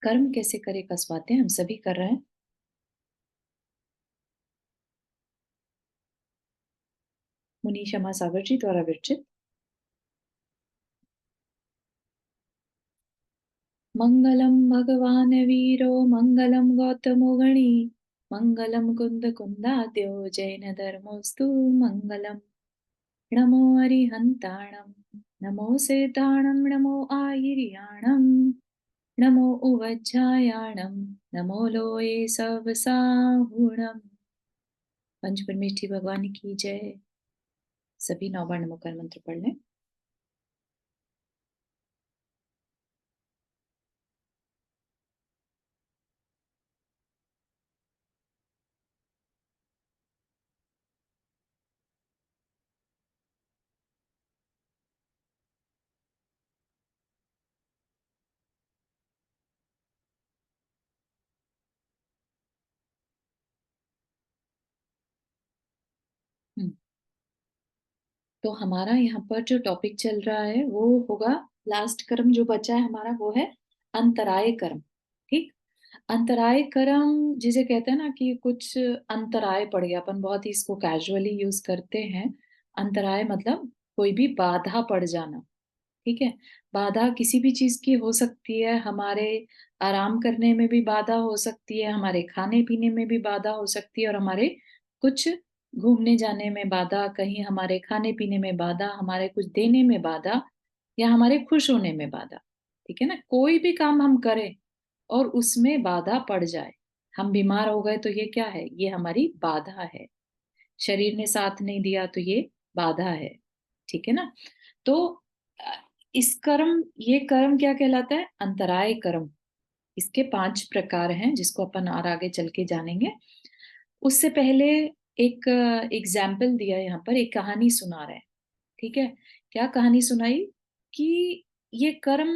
कर्म कैसे करे का स्वाध्याय हम सभी कर रहे हैं। मुनि क्षमा सागर जी द्वारा विरचित। मंगलम भगवान वीरो मंगलम गौतमो गणी मंगलम कुंद कुंदाद्यो जैन धर्मोस्तु मंगलम। नमो अरिहंताणम नमो सेताणम नमो आयिर्याणम नमो उवज्जायाणम नमो लोये सवसाहुणम। पंचपरमेष्ठी भगवान की जय। सभी 9 बार नमोकार मंत्र पढ़ लें। हम्म, तो हमारा यहाँ पर जो टॉपिक चल रहा है वो होगा, लास्ट कर्म जो बचा है हमारा वो है अंतराय कर्म। ठीक। अंतराय कर्म जिसे कहते हैं ना कि कुछ अंतराय पड़ गया, अपन बहुत ही इसको कैजुअली यूज करते हैं। अंतराय मतलब कोई भी बाधा पड़ जाना। ठीक है। बाधा किसी भी चीज की हो सकती है, हमारे आराम करने में भी बाधा हो सकती है, हमारे खाने पीने में भी बाधा हो सकती है, और हमारे कुछ घूमने जाने में बाधा, कहीं हमारे खाने पीने में बाधा, हमारे कुछ देने में बाधा, या हमारे खुश होने में बाधा। ठीक है ना, कोई भी काम हम करें और उसमें बाधा पड़ जाए, हम बीमार हो गए तो ये क्या है, ये हमारी बाधा है। शरीर ने साथ नहीं दिया तो ये बाधा है। ठीक है ना। तो अ, इस कर्म, ये कर्म क्या कहलाता है, अंतराय कर्म। इसके 5 प्रकार हैं जिसको अपन और आगे चल के जानेंगे। उससे पहले एक एग्जाम्पल दिया, यहाँ पर एक कहानी सुना रहे हैं। ठीक है। क्या कहानी सुनाई कि ये कर्म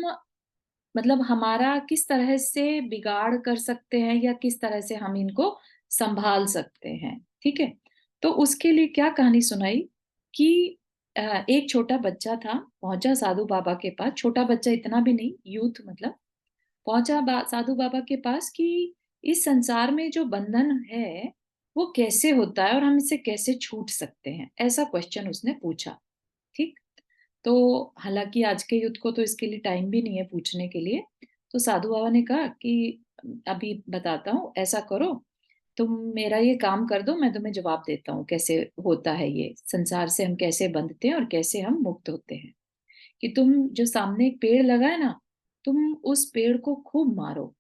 मतलब हमारा किस तरह से बिगाड़ कर सकते हैं या किस तरह से हम इनको संभाल सकते हैं। ठीक है। तो उसके लिए क्या कहानी सुनाई कि एक छोटा बच्चा था, पहुंचा साधु बाबा के पास। छोटा बच्चा इतना भी नहीं, यूथ मतलब। पहुंचा साधु बाबा के पास कि इस संसार में जो बंधन है वो कैसे होता है और हम इससे कैसे छूट सकते हैं, ऐसा क्वेश्चन उसने पूछा। ठीक। तो हालांकि आज के युद्ध को तो इसके लिए टाइम भी नहीं है पूछने के लिए। तो साधु बाबा ने कहा कि अभी बताता हूँ, ऐसा करो, तुम मेरा ये काम कर दो, मैं तुम्हें जवाब देता हूँ कैसे होता है, ये संसार से हम कैसे बंधते हैं और कैसे हम मुक्त होते हैं। कि तुम जो सामने एक पेड़ लगा है ना, तुम उस पेड़ को खूब मारो,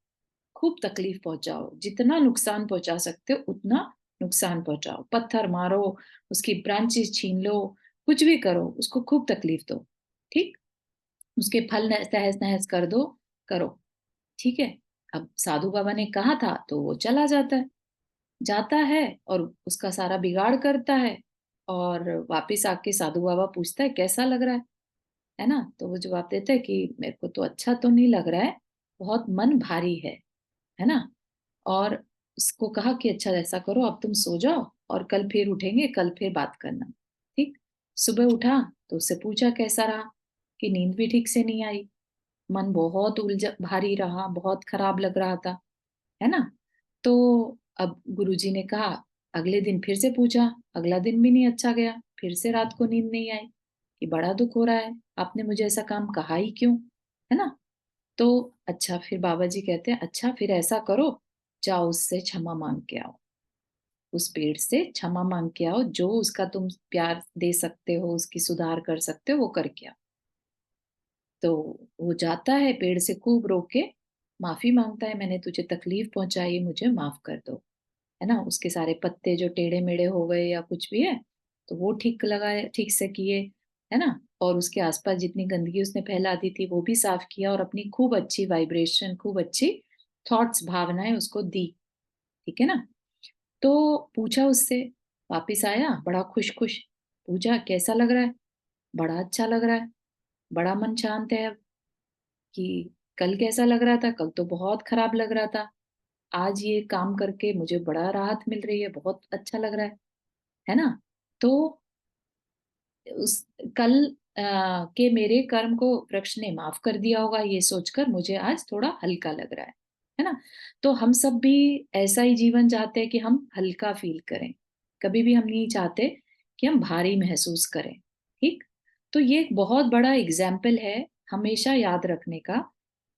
खूब तकलीफ पहुंचाओ, जितना नुकसान पहुंचा सकते हो उतना नुकसान पहुंचाओ, पत्थर मारो, उसकी ब्रांचेस छीन लो, कुछ भी करो, उसको खूब तकलीफ दो। ठीक। उसके फल तहस नहस कर दो, करो। ठीक है। अब साधु बाबा ने कहा था तो वो चला जाता है, जाता है और उसका सारा बिगाड़ करता है। और वापिस आके साधु बाबा पूछता है कैसा लग रहा है ना। तो वो जवाब देता है कि मेरे को तो अच्छा तो नहीं लग रहा है, बहुत मन भारी है ना। और उसको कहा कि अच्छा ऐसा करो, अब तुम सो जाओ और कल फिर उठेंगे, कल फिर बात करना। ठीक। सुबह उठा तो उससे पूछा कैसा रहा, कि नींद भी ठीक से नहीं आई, मन बहुत उलझ भारी रहा, बहुत खराब लग रहा था, है ना। तो अब गुरुजी ने कहा, अगले दिन फिर से पूछा, अगला दिन भी नहीं अच्छा गया, फिर से रात को नींद नहीं आई, कि बड़ा दुख हो रहा है, आपने मुझे ऐसा काम कहा ही क्यों, है ना। तो अच्छा, फिर बाबा जी कहते हैं अच्छा फिर ऐसा करो, जाओ उससे क्षमा मांग के आओ, उस पेड़ से क्षमा मांग के आओ, जो उसका तुम प्यार दे सकते हो, उसकी सुधार कर सकते हो वो करके आओ। तो वो जाता है, पेड़ से खूब रो के माफी मांगता है, मैंने तुझे तकलीफ पहुंचाई, मुझे माफ कर दो, है ना। उसके सारे पत्ते जो टेढ़े मेढ़े हो गए या कुछ भी है तो वो ठीक लगाए, ठीक से किए, है ना। और उसके आसपास जितनी गंदगी उसने फैला दी थी वो भी साफ किया, और अपनी खूब अच्छी वाइब्रेशन, खूब अच्छी थॉट्स, भावनाएं उसको दी। ठीक है ना। तो पूछा उससे, वापिस आया बड़ा खुश खुश, पूछा कैसा लग रहा है, बड़ा अच्छा लग रहा है, बड़ा मन शांत है अब। कि कल कैसा लग रहा था, कल तो बहुत खराब लग रहा था, आज ये काम करके मुझे बड़ा राहत मिल रही है, बहुत अच्छा लग रहा है ना। तो उस कल के मेरे कर्म को वृक्ष ने माफ कर दिया होगा, ये सोचकर मुझे आज थोड़ा हल्का लग रहा है। है ना। तो हम सब भी ऐसा ही जीवन चाहते हैं कि हम हल्का फील करें, कभी भी हम नहीं चाहते कि हम भारी महसूस करें। ठीक। तो ये एक बहुत बड़ा एग्जाम्पल है हमेशा याद रखने का,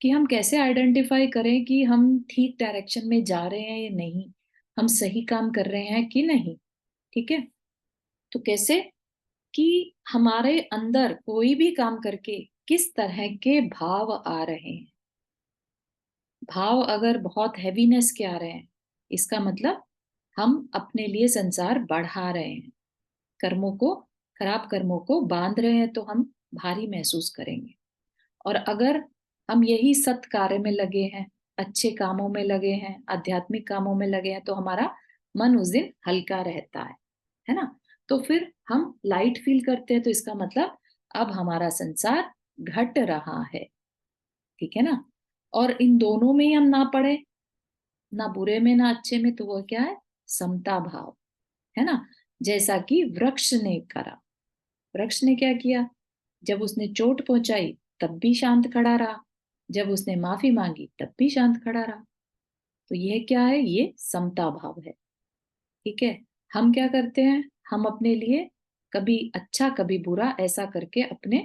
कि हम कैसे आइडेंटिफाई करें कि हम ठीक डायरेक्शन में जा रहे हैं या नहीं, हम सही काम कर रहे हैं कि नहीं। ठीक है। तो कैसे कि हमारे अंदर कोई भी काम करके किस तरह के भाव आ रहे हैं। भाव अगर बहुत हैवीनेस के आ रहे हैं, इसका मतलब हम अपने लिए संसार बढ़ा रहे हैं, कर्मों को, खराब कर्मों को बांध रहे हैं, तो हम भारी महसूस करेंगे। और अगर हम यही सत कार्य में लगे हैं, अच्छे कामों में लगे हैं, आध्यात्मिक कामों में लगे हैं, तो हमारा मन उस दिन हल्का रहता है ना। तो फिर हम लाइट फील करते हैं, तो इसका मतलब अब हमारा संसार घट रहा है। ठीक है ना। और इन दोनों में ही हम ना पड़े, ना बुरे में ना अच्छे में, तो वो क्या है, समता भाव, है ना। जैसा कि वृक्ष ने करा। वृक्ष ने क्या किया, जब उसने चोट पहुंचाई तब भी शांत खड़ा रहा, जब उसने माफी मांगी तब भी शांत खड़ा रहा। तो यह क्या है, ये समता भाव है। ठीक है। हम क्या करते हैं, हम अपने लिए कभी अच्छा कभी बुरा ऐसा करके अपने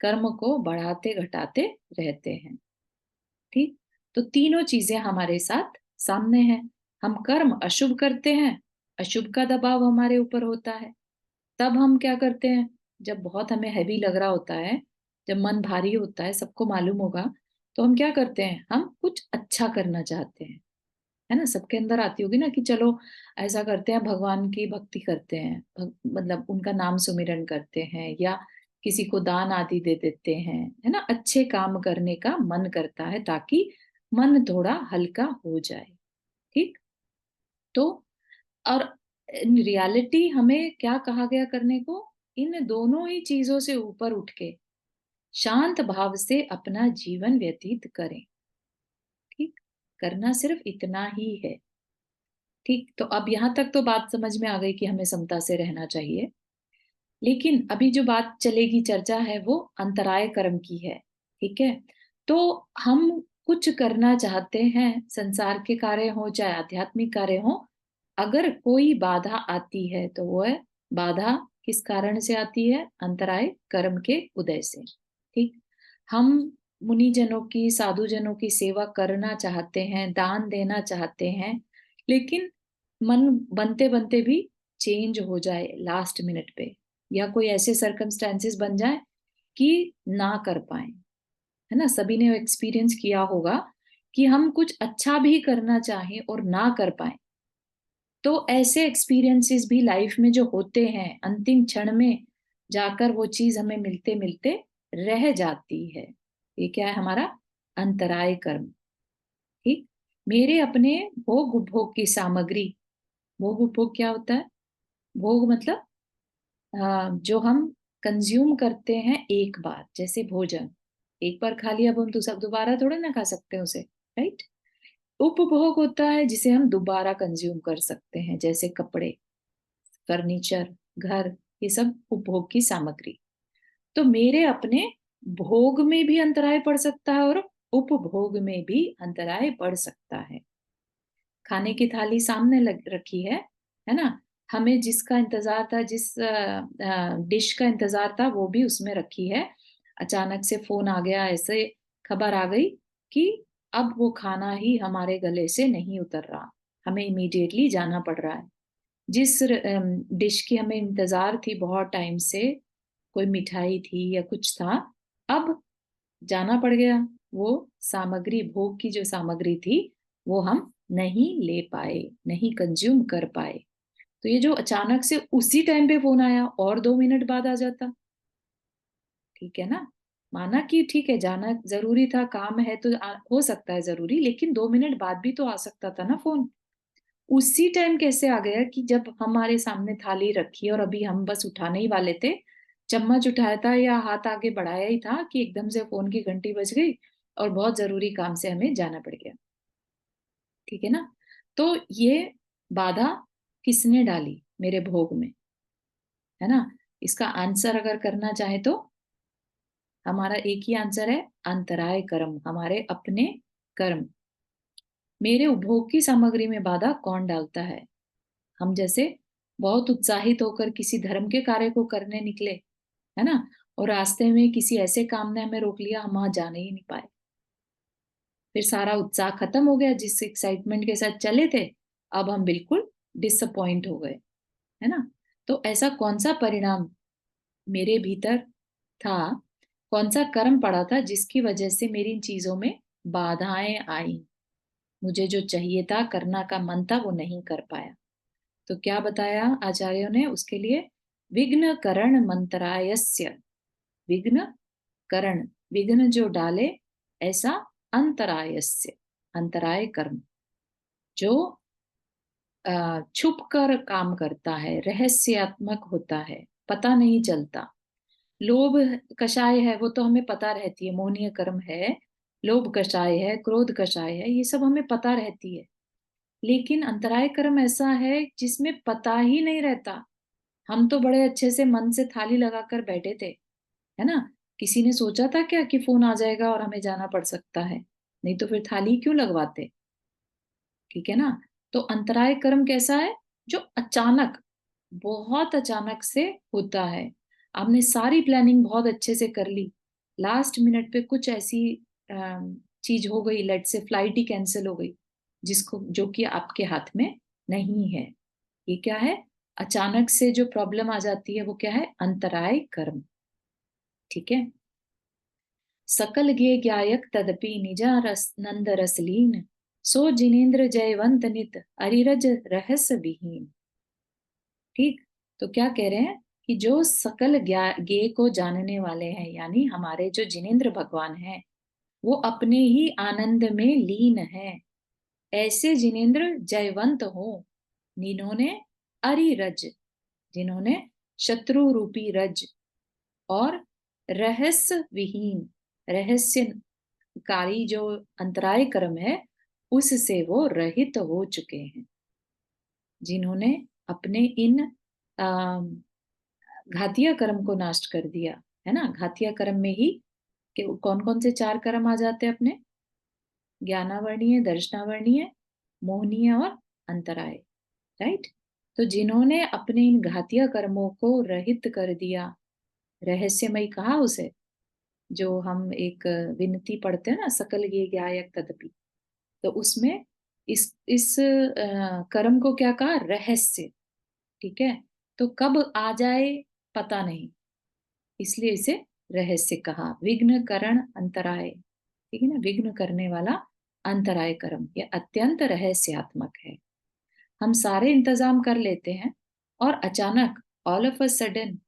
कर्म को बढ़ाते घटाते रहते हैं। ठीक। तो तीनों चीजें हमारे साथ सामने हैं। हम कर्म अशुभ करते हैं, अशुभ का दबाव हमारे ऊपर होता है। तब हम क्या करते हैं, जब बहुत हमें हैवी लग रहा होता है, जब मन भारी होता है, सबको मालूम होगा, तो हम क्या करते हैं, हम कुछ अच्छा करना चाहते हैं। है ना, सबके अंदर आती होगी ना कि चलो ऐसा करते हैं, भगवान की भक्ति करते हैं, मतलब उनका नाम सुमिरन करते हैं, या किसी को दान आदि दे देते हैं, है ना। अच्छे काम करने का मन करता है ताकि मन थोड़ा हल्का हो जाए। ठीक। तो और इन रियलिटी हमें क्या कहा गया करने को, इन दोनों ही चीजों से ऊपर उठ के शांत भाव से अपना जीवन व्यतीत करें। ठीक। करना सिर्फ इतना ही है। ठीक। तो अब यहां तक तो बात समझ में आ गई कि हमें समता से रहना चाहिए। लेकिन अभी जो बात चलेगी, चर्चा है, वो अंतराय कर्म की है। ठीक है। तो हम कुछ करना चाहते हैं, संसार के कार्य हो चाहे आध्यात्मिक कार्य हो, अगर कोई बाधा आती है तो वो है, बाधा किस कारण से आती है, अंतराय कर्म के उदय से। ठीक। हम मुनिजनों की, साधुजनों की सेवा करना चाहते हैं, दान देना चाहते हैं, लेकिन मन बनते बनते भी चेंज हो जाए लास्ट मिनट पे, या कोई ऐसे सर्कमस्टेंसेस बन जाए कि ना कर पाए। है ना, सभी ने एक्सपीरियंस किया होगा कि हम कुछ अच्छा भी करना चाहें और ना कर पाए। तो ऐसे एक्सपीरियंसेस भी लाइफ में जो होते हैं, अंतिम क्षण में जाकर वो चीज हमें मिलते मिलते रह जाती है। ये क्या है, हमारा अंतराय कर्म। ठीक। मेरे अपने भोग उपभोग की सामग्री, भोग उपभोग क्या होता है, भोग मतलब जो हम कंज्यूम करते हैं एक बार, जैसे भोजन एक बार खा लिया, अब हम तो सब दोबारा थोड़ा ना खा सकते हैं उसे। राइट। उपभोग होता है जिसे हम दोबारा कंज्यूम कर सकते हैं, जैसे कपड़े, फर्नीचर, घर, ये सब उपभोग की सामग्री। तो मेरे अपने भोग में भी अंतराय पड़ सकता है और उपभोग में भी अंतराय पड़ सकता है। खाने की थाली सामने रखी है ना, हमें जिसका इंतजार था, जिस डिश का इंतजार था, वो भी उसमें रखी है। अचानक से फोन आ गया, ऐसे खबर आ गई कि अब वो खाना ही हमारे गले से नहीं उतर रहा, हमें इमीडिएटली जाना पड़ रहा है। जिस डिश की हमें इंतजार थी बहुत टाइम से, कोई मिठाई थी या कुछ था, अब जाना पड़ गया। वो सामग्री, भोग की जो सामग्री थी, वो हम नहीं ले पाए, नहीं कंज्यूम कर पाए। तो ये जो अचानक से उसी टाइम पे फोन आया और 2 मिनट बाद आ जाता, ठीक है ना। माना कि ठीक है, जाना जरूरी था, काम है तो हो सकता है जरूरी, लेकिन 2 मिनट बाद भी तो आ सकता था ना फोन। उसी टाइम कैसे आ गया कि जब हमारे सामने थाली रखी और अभी हम बस उठाने ही वाले थे, चम्मच उठाया था या हाथ आगे बढ़ाया ही था कि एकदम से फोन की घंटी बज गई और बहुत जरूरी काम से हमें जाना पड़ गया। ठीक है ना। तो ये बाधा किसने डाली मेरे भोग में, है ना। इसका आंसर अगर करना चाहे तो हमारा एक ही आंसर है, अंतराय कर्म, हमारे अपने कर्म। मेरे उपभोग की सामग्री में बाधा कौन डालता है? हम जैसे बहुत उत्साहित होकर किसी धर्म के कार्य को करने निकले, है ना, और रास्ते में किसी ऐसे काम ने हमें रोक लिया, हम वहां जाने ही नहीं पाए। फिर सारा उत्साह खत्म हो गया, जिस एक्साइटमेंट के साथ चले थे, अब हम बिल्कुल डिसअपॉइंट हो गए, है ना। तो ऐसा कौन सा परिणाम मेरे भीतर था, कौन सा कर्म पड़ा था जिसकी वजह से मेरी इन चीजों में बाधाएं आई, मुझे जो चाहिए था, करना का मन था, वो नहीं कर पाया। तो क्या बताया आचार्यों ने उसके लिए? विघ्न करण मंत्रायस्य, विघ्न करण, विघ्न जो डाले, ऐसा अंतरायस्य, अंतराय कर्म, जो छुप कर काम करता है, रहस्यात्मक होता है, पता नहीं चलता। लोभ कषाय है, वो तो हमें पता रहती है, मोहनीय कर्म है, लोभ कषाय है, क्रोध कषाय है, ये सब हमें पता रहती है। लेकिन अंतराय कर्म ऐसा है जिसमें पता ही नहीं रहता। हम तो बड़े अच्छे से मन से थाली लगाकर बैठे थे, है ना। किसी ने सोचा था क्या कि फोन आ जाएगा और हमें जाना पड़ सकता है? नहीं तो फिर थाली क्यों लगवाते? ठीक है ना। तो अंतराय कर्म कैसा है? जो अचानक, बहुत अचानक से होता है। आपने सारी प्लानिंग बहुत अच्छे से कर ली, लास्ट मिनट पे कुछ ऐसी चीज हो गई, लेट से फ्लाइट ही कैंसिल हो गई, जिसको जो कि आपके हाथ में नहीं है। ये क्या है? अचानक से जो प्रॉब्लम आ जाती है वो क्या है? अंतराय कर्म। ठीक है। सकल गे ज्ञायक तदपि निजा रस नंद रसलीन, सो जिनेन्द्र जयवंत नित अरिरज रहस्य विहीन। ठीक। तो क्या कह रहे हैं कि जो सकल गे को जानने वाले हैं, यानी हमारे जो जिनेन्द्र भगवान हैं, वो अपने ही आनंद में लीन है। ऐसे जिनेन्द्र जयवंत हो, जिन्होंने अरिरज, जिन्होंने शत्रु रूपी रज, और रहस्य विहीन, रहस्यकारी जो अंतराय कर्म है, उससे वो रहित हो चुके हैं। जिन्होंने अपने इन घातिया कर्म को नष्ट कर दिया, है ना। घातिया कर्म में ही कौन कौन से चार कर्म आ जाते हैं अपने? ज्ञानावर्णीय, दर्शनावर्णीय, मोहनीय और अंतराय। राइट। तो जिन्होंने अपने इन घातिया कर्मों को रहित कर दिया, रहस्यमय कहा उसे, जो हम एक विनती पढ़ते हैं ना, सकल ये ज्ञायक तदपि, तो उसमें इस कर्म को क्या कहा? रहस्य। ठीक है। तो कब आ जाए पता नहीं, इसलिए इसे रहस्य कहा। विघ्न करण अंतराय, ठीक है ना, विघ्न करने वाला अंतराय कर्म, ये अत्यंत रहस्यात्मक है। हम सारे इंतजाम कर लेते हैं, और अचानक, all of a sudden,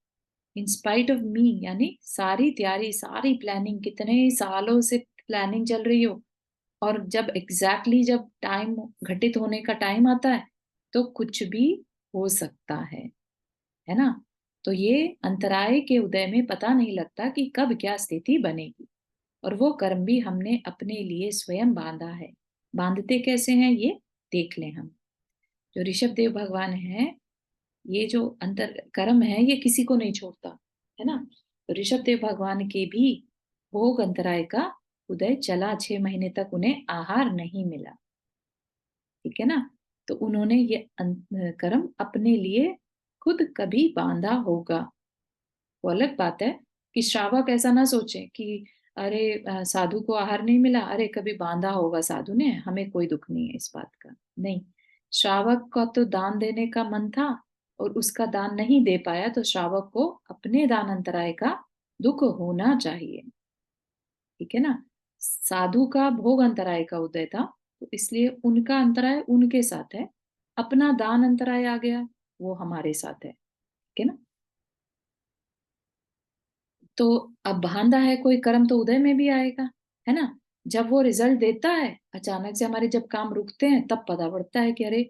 in spite of me, यानी सारी तैयारी, सारी प्लानिंग, कितने सालों से प्लानिंग चल रही हो, और जब जब टाइम घटित होने का टाइम आता है, तो कुछ भी हो सकता है ना। तो ये अंतराय के उदय में पता नहीं लगता कि कब क्या स्थिति बनेगी, और वो कर्म भी हमने अपने लिए स्वयं बांधा है। बांधते कैसे हैं ये देख लें हम। जो ऋषभ देव भगवान है, ये जो अंतर कर्म है, ये किसी को नहीं छोड़ता, है ना। तो ऋषभ देव भगवान के भी भोग अंतराय का उदय चला, 6 महीने तक उन्हें आहार नहीं मिला। ठीक है ना। तो उन्होंने ये कर्म अपने लिए खुद कभी बांधा होगा। वो अलग बात है कि श्रावक ऐसा ना सोचे कि अरे साधु को आहार नहीं मिला, अरे कभी बांधा होगा साधु ने, हमें कोई दुख नहीं है इस बात का। नहीं, श्रावक का तो दान देने का मन था, और उसका दान नहीं दे पाया, तो श्रावक को अपने दान अंतराय का दुख होना चाहिए। ठीक है ना। साधु का भोग अंतराय का उदय था, तो इसलिए उनका अंतराय उनके साथ है, अपना दान अंतराय आ गया, वो हमारे साथ है। ठीक है ना। तो अब बांधा है कोई कर्म, तो उदय में भी आएगा, है ना। जब वो रिजल्ट देता है, अचानक से हमारे जब काम रुकते हैं, तब पता पड़ता है कि अरे,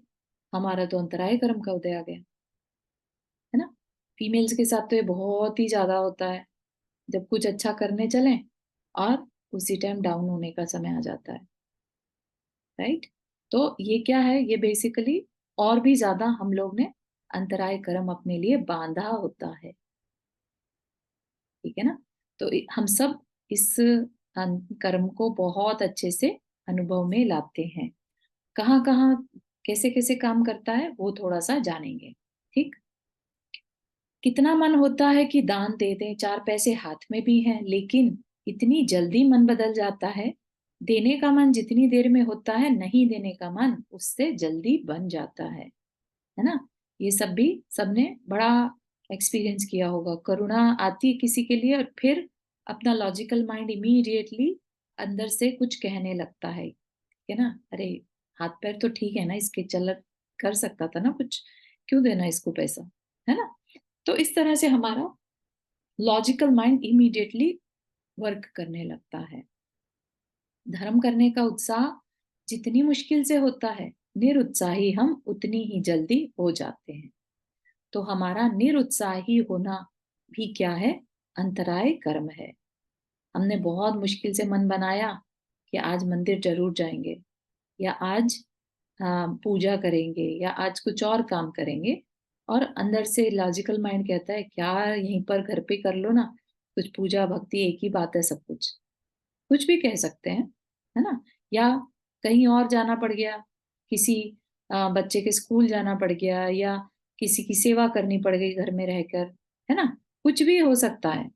हमारा तो अंतराय कर्म का उदय आ गया, है ना। फीमेल्स के साथ तो ये बहुत ही ज्यादा होता है, जब कुछ अच्छा करने चले, और उसी टाइम डाउन होने का समय आ जाता है। राइट। तो ये क्या है? ये बेसिकली और भी ज्यादा हम लोग ने अंतराय कर्म अपने लिए बांधा होता है। ठीक है ना। तो हम सब इस कर्म को बहुत अच्छे से अनुभव में लाते हैं। कहाँ कहाँ कैसे कैसे काम करता है वो थोड़ा सा जानेंगे। ठीक। कितना मन होता है कि दान दे दें, चार पैसे हाथ में भी हैं, लेकिन इतनी जल्दी मन बदल जाता है। देने का मन जितनी देर में होता है, नहीं देने का मन उससे जल्दी बन जाता है ना। ये सब भी सबने बड़ा एक्सपीरियंस किया होगा। करुणा आती है किसी के लिए और फिर अपना लॉजिकल माइंड इमीडिएटली अंदर से कुछ कहने लगता है ना, अरे हाथ पैर तो ठीक है ना इसके, चल कर सकता था ना कुछ, क्यों देना इसको पैसा, है ना। तो इस तरह से हमारा लॉजिकल माइंड इमीडिएटली वर्क करने लगता है। धर्म करने का उत्साह जितनी मुश्किल से होता है, निरुत्साही हम उतनी ही जल्दी हो जाते हैं। तो हमारा निरुत्साही होना भी क्या है, अंतराय कर्म है। हमने बहुत मुश्किल से मन बनाया कि आज मंदिर जरूर जाएंगे, या आज पूजा करेंगे, या आज कुछ और काम करेंगे, और अंदर से लॉजिकल माइंड कहता है क्या यहीं पर घर पे कर लो ना, कुछ पूजा भक्ति एक ही बात है, सब कुछ भी कह सकते हैं, है ना। या कहीं और जाना पड़ गया, किसी बच्चे के स्कूल जाना पड़ गया, या किसी की सेवा करनी पड़ गई घर में रहकर, है ना। कुछ भी हो सकता है,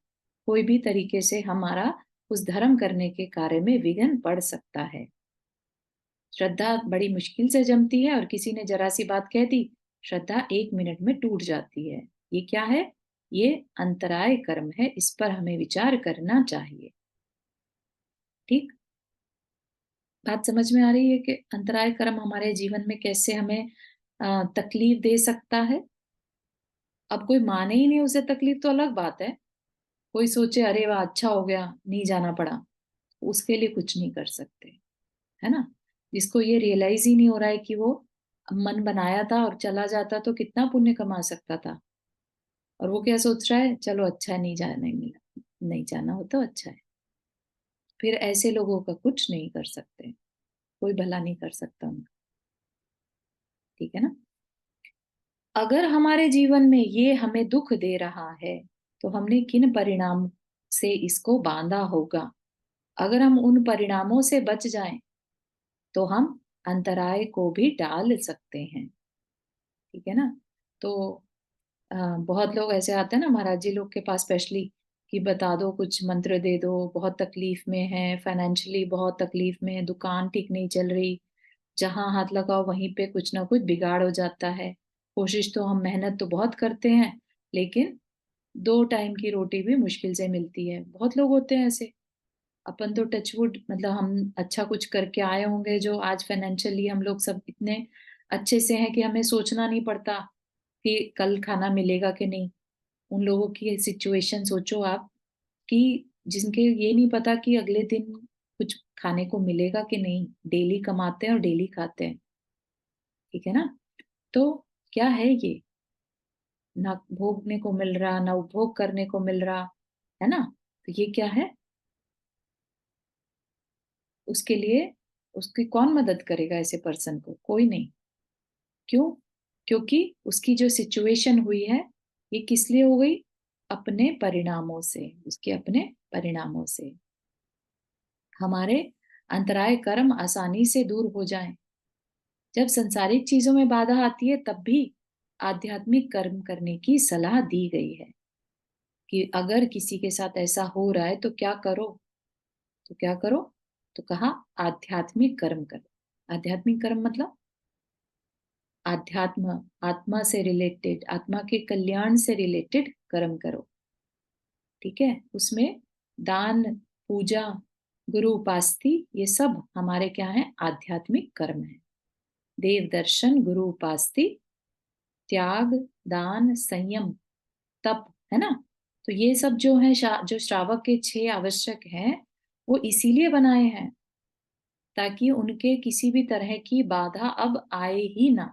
कोई भी तरीके से हमारा उस धर्म करने के कार्य में विघ्न पड़ सकता है। श्रद्धा बड़ी मुश्किल से जमती है और किसी ने जरा सी बात कह दी, श्रद्धा एक मिनट में टूट जाती है। ये क्या है, ये अंतराय कर्म है, इस पर हमें विचार करना चाहिए। ठीक। बात समझ में आ रही है कि अंतराय कर्म हमारे जीवन में कैसे हमें तकलीफ दे सकता है। अब कोई माने ही नहीं उसे तकलीफ तो अलग बात है, कोई सोचे अरे वाह अच्छा हो गया नहीं जाना पड़ा, उसके लिए कुछ नहीं कर सकते, है ना। जिसको ये रियलाइज ही नहीं हो रहा है कि वो मन बनाया था और चला जाता तो कितना पुण्य कमा सकता था, और वो क्या सोच रहा है, चलो अच्छा है नहीं जाना, नहीं मिला, नहीं जाना हो तो अच्छा है। फिर ऐसे लोगों का कुछ नहीं कर सकते, कोई भला नहीं कर सकता उनका। ठीक है ना। अगर हमारे जीवन में ये हमें दुख दे रहा है, तो हमने किन परिणाम से इसको बांधा होगा। अगर हम उन परिणामों से बच जाएं, तो हम अंतराय को भी टाल सकते हैं। ठीक है ना। तो बहुत लोग ऐसे आते हैं ना महाराज जी लोग के पास स्पेशली, कि बता दो कुछ मंत्र दे दो, बहुत तकलीफ में है, फाइनेंशियली बहुत तकलीफ में है, दुकान ठीक नहीं चल रही, जहां हाथ लगाओ वहीं पे कुछ ना कुछ बिगाड़ हो जाता है। कोशिश तो हम मेहनत तो बहुत करते हैं, लेकिन दो टाइम की रोटी भी मुश्किल से मिलती है। बहुत लोग होते हैं ऐसे। अपन तो टचवुड मतलब हम अच्छा कुछ करके आए होंगे, जो आज फाइनेंशियली हम लोग सब इतने अच्छे से हैं कि हमें सोचना नहीं पड़ता कि कल खाना मिलेगा कि नहीं। उन लोगों की सिचुएशन सोचो आप, कि जिनके ये नहीं पता कि अगले दिन कुछ खाने को मिलेगा कि नहीं, डेली कमाते हैं और डेली खाते हैं। ठीक है ना। तो क्या है ये, ना भोगने को मिल रहा ना उपभोग करने को मिल रहा, है ना। तो ये क्या है, उसके लिए उसकी कौन मदद करेगा ऐसे पर्सन को, कोई नहीं। क्यों, क्योंकि उसकी जो सिचुएशन हुई है, ये किस लिए हो गई, अपने परिणामों से, उसके अपने परिणामों से। हमारे अंतराय कर्म आसानी से दूर हो जाएं। जब संसारिक चीजों में बाधा आती है, तब भी आध्यात्मिक कर्म करने की सलाह दी गई है, कि अगर किसी के साथ ऐसा हो रहा है तो क्या करो, तो क्या करो, तो कहा आध्यात्मिक कर्म करो। आध्यात्मिक कर्म मतलब आध्यात्म, आत्मा से रिलेटेड, आत्मा के कल्याण से रिलेटेड कर्म करो। ठीक है। उसमें दान, पूजा, गुरु उपासती, ये सब हमारे क्या है, आध्यात्मिक कर्म है। देव दर्शन, गुरु उपासती, त्याग, दान, संयम, तप, है ना। तो ये सब जो है जो श्रावक के 6 आवश्यक हैं, वो इसीलिए बनाए हैं ताकि उनके किसी भी तरह की बाधा अब आए ही ना।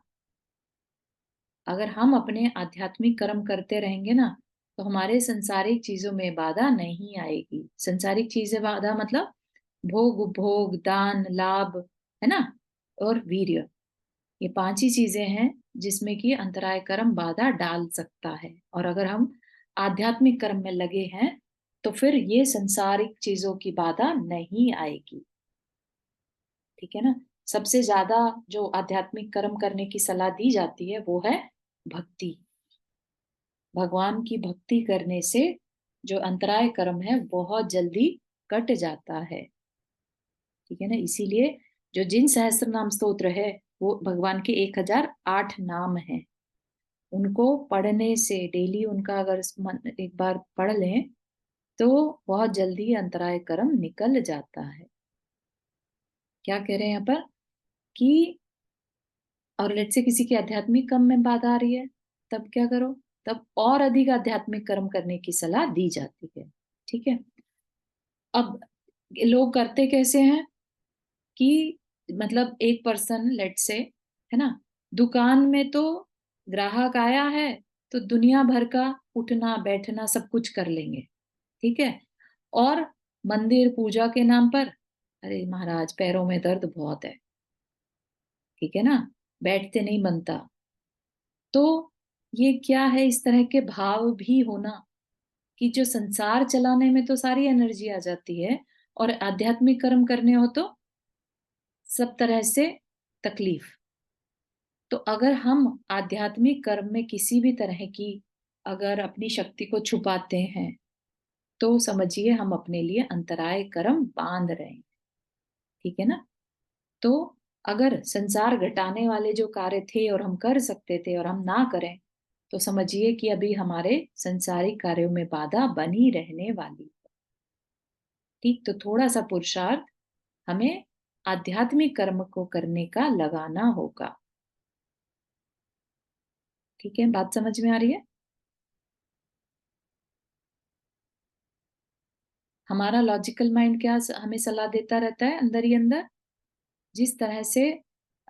अगर हम अपने आध्यात्मिक कर्म करते रहेंगे ना, तो हमारे संसारिक चीजों में बाधा नहीं आएगी। संसारिक चीजें बाधा मतलब भोग, उपभोग, दान, लाभ, है ना, और वीर्य, ये 5 ही चीजें हैं जिसमें कि अंतराय कर्म बाधा डाल सकता है। और अगर हम आध्यात्मिक कर्म में लगे हैं, तो फिर ये संसारिक चीजों की बाधा नहीं आएगी। ठीक है ना। सबसे ज्यादा जो आध्यात्मिक कर्म करने की सलाह दी जाती है वो है भक्ति। भगवान की भक्ति करने से जो अंतराय कर्म है बहुत जल्दी कट जाता है। ठीक है ना, इसीलिए जो जिन सहस्त्र नाम स्तोत्र है वो भगवान के 1008 नाम है। उनको पढ़ने से डेली उनका अगर एक बार पढ़ लें तो बहुत जल्दी अंतराय कर्म निकल जाता है। क्या कह रहे हैं यहाँ पर कि और लेट से किसी के आध्यात्मिक कर्म में बाधा आ रही है, तब क्या करो, तब और अधिक आध्यात्मिक कर्म करने की सलाह दी जाती है। ठीक है। अब लोग करते कैसे हैं कि मतलब एक पर्सन लेट से, है ना, दुकान में तो ग्राहक आया है तो दुनिया भर का उठना बैठना सब कुछ कर लेंगे। ठीक है। और मंदिर पूजा के नाम पर, अरे महाराज पैरों में दर्द बहुत है, ठीक है ना, बैठते नहीं बनता। तो ये क्या है, इस तरह के भाव भी होना कि जो संसार चलाने में तो सारी एनर्जी आ जाती है और आध्यात्मिक कर्म करने हो तो सब तरह से तकलीफ। तो अगर हम आध्यात्मिक कर्म में किसी भी तरह की अगर अपनी शक्ति को छुपाते हैं तो समझिए हम अपने लिए अंतराय कर्म बांध रहे हैं। ठीक है ना। तो अगर संसार घटाने वाले जो कार्य थे और हम कर सकते थे और हम ना करें तो समझिए कि अभी हमारे संसारिक कार्यों में बाधा बनी रहने वाली। ठीक, तो थोड़ा सा पुरुषार्थ हमें आध्यात्मिक कर्म को करने का लगाना होगा। ठीक है, बात समझ में आ रही है। हमारा लॉजिकल माइंड क्या हमें सलाह देता रहता है अंदर ही अंदर, जिस तरह से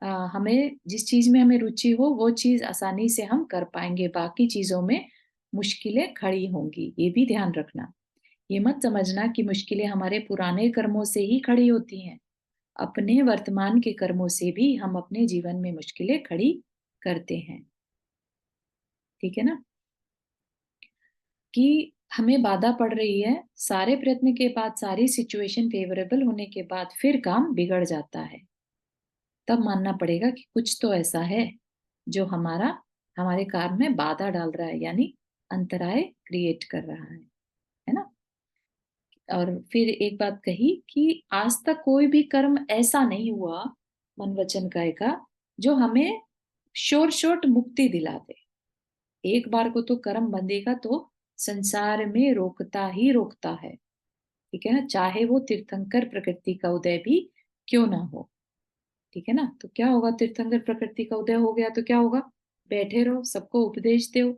हमें जिस चीज में हमें रुचि हो वो चीज आसानी से हम कर पाएंगे, बाकी चीजों में मुश्किलें खड़ी होंगी। ये भी ध्यान रखना। ये मत समझना कि मुश्किलें हमारे पुराने कर्मों से ही खड़ी होती हैं। अपने वर्तमान के कर्मों से भी हम अपने जीवन में मुश्किलें खड़ी करते हैं। ठीक है ना, कि हमें बाधा पड़ रही है, सारे प्रयत्न के बाद सारी सिचुएशन फेवरेबल होने के बाद फिर काम बिगड़ जाता है। तब मानना पड़ेगा कि कुछ तो ऐसा है जो हमारे काम में बाधा डाल रहा है, यानी अंतराय क्रिएट कर रहा है ना। और फिर एक बात कही कि आज तक कोई भी कर्म ऐसा नहीं हुआ मन वचन काया का जो हमें श्योर शॉर्ट मुक्ति दिला दे। एक बार को तो कर्म बंधेगा तो संसार में रोकता ही रोकता है। ठीक है ना, चाहे वो तीर्थंकर प्रकृति का उदय भी क्यों ना हो। ठीक है ना, तो क्या होगा, तीर्थंकर प्रकृति का उदय हो गया तो क्या होगा, बैठे रहो सबको उपदेश दो।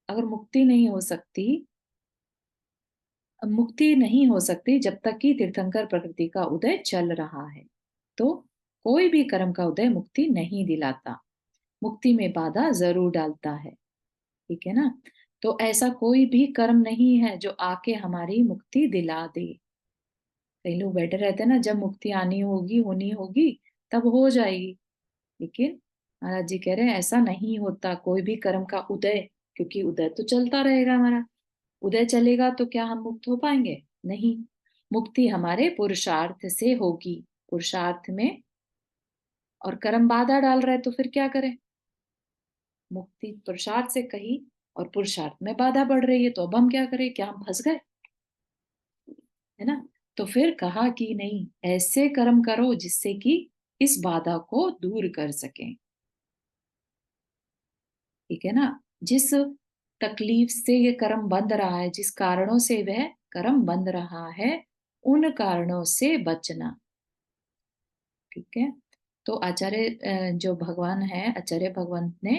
अगर मुक्ति नहीं हो सकती जब तक कि तीर्थंकर प्रकृति का उदय चल रहा है। तो कोई भी कर्म का उदय मुक्ति नहीं दिलाता, मुक्ति में बाधा जरूर डालता है। ठीक है ना, तो ऐसा कोई भी कर्म नहीं है जो आके हमारी मुक्ति दिला दे। कई लोग बैठे रहते हैं ना, जब मुक्ति आनी होगी होनी होगी तब हो जाएगी। लेकिन महाराज जी कह रहे हैं ऐसा नहीं होता कोई भी कर्म का उदय, क्योंकि उदय तो चलता रहेगा हमारा। उदय चलेगा तो क्या हम मुक्त हो पाएंगे? नहीं। मुक्ति हमारे पुरुषार्थ से होगी, पुरुषार्थ में। और कर्म बाधा डाल रहा है तो फिर क्या करें? मुक्ति पुरुषार्थ से कही और पुरुषार्थ में बाधा बढ़ रही है तो अब हम क्या करें? क्या हम फंस गए? है ना। तो फिर कहा कि नहीं, ऐसे कर्म करो जिससे कि इस बाधा को दूर कर सकें। ठीक है ना, जिस तकलीफ से ये कर्म बंध रहा है, जिस कारणों से वह कर्म बंध रहा है, उन कारणों से बचना। ठीक है। तो आचार्य जो भगवान है, आचार्य भगवंत ने,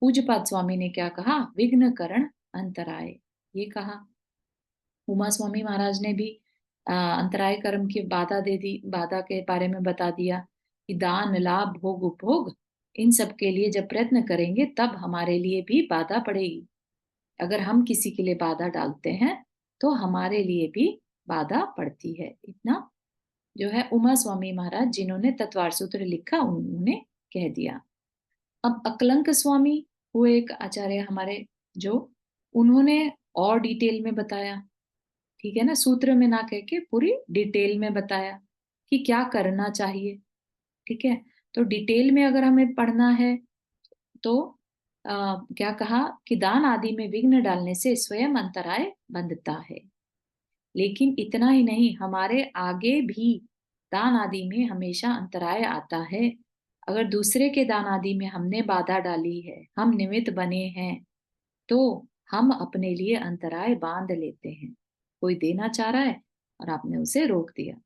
पूज्यपाद स्वामी ने क्या कहा, विघ्न करण अंतराय, ये कहा। उमा स्वामी महाराज ने भी अंतराय कर्म की बाधा दे दी, बाधा के बारे में बता दिया कि दान लाभ भोग उपभोग इन सब के लिए जब प्रयत्न करेंगे तब हमारे लिए भी बाधा पड़ेगी। अगर हम किसी के लिए बाधा डालते हैं तो हमारे लिए भी बाधा पड़ती है। इतना जो है उमा स्वामी महाराज जिन्होंने तत्वार सूत्र लिखा उन्होंने कह दिया। अब अकलंक स्वामी हुए एक आचार्य हमारे, जो उन्होंने और डिटेल में बताया। ठीक है ना, सूत्र में ना कह के पूरी डिटेल में बताया कि क्या करना चाहिए। ठीक है, तो डिटेल में अगर हमें पढ़ना है तो क्या कहा कि दान आदि में विघ्न डालने से स्वयं अंतराय बंधता है। लेकिन इतना ही नहीं, हमारे आगे भी दान आदि में हमेशा अंतराय आता है। अगर दूसरे के दान आदि में हमने बाधा डाली है, हम निमित्त बने हैं, तो हम अपने लिए अंतराय बांध लेते हैं। कोई देना चाह रहा है और आपने उसे रोक दिया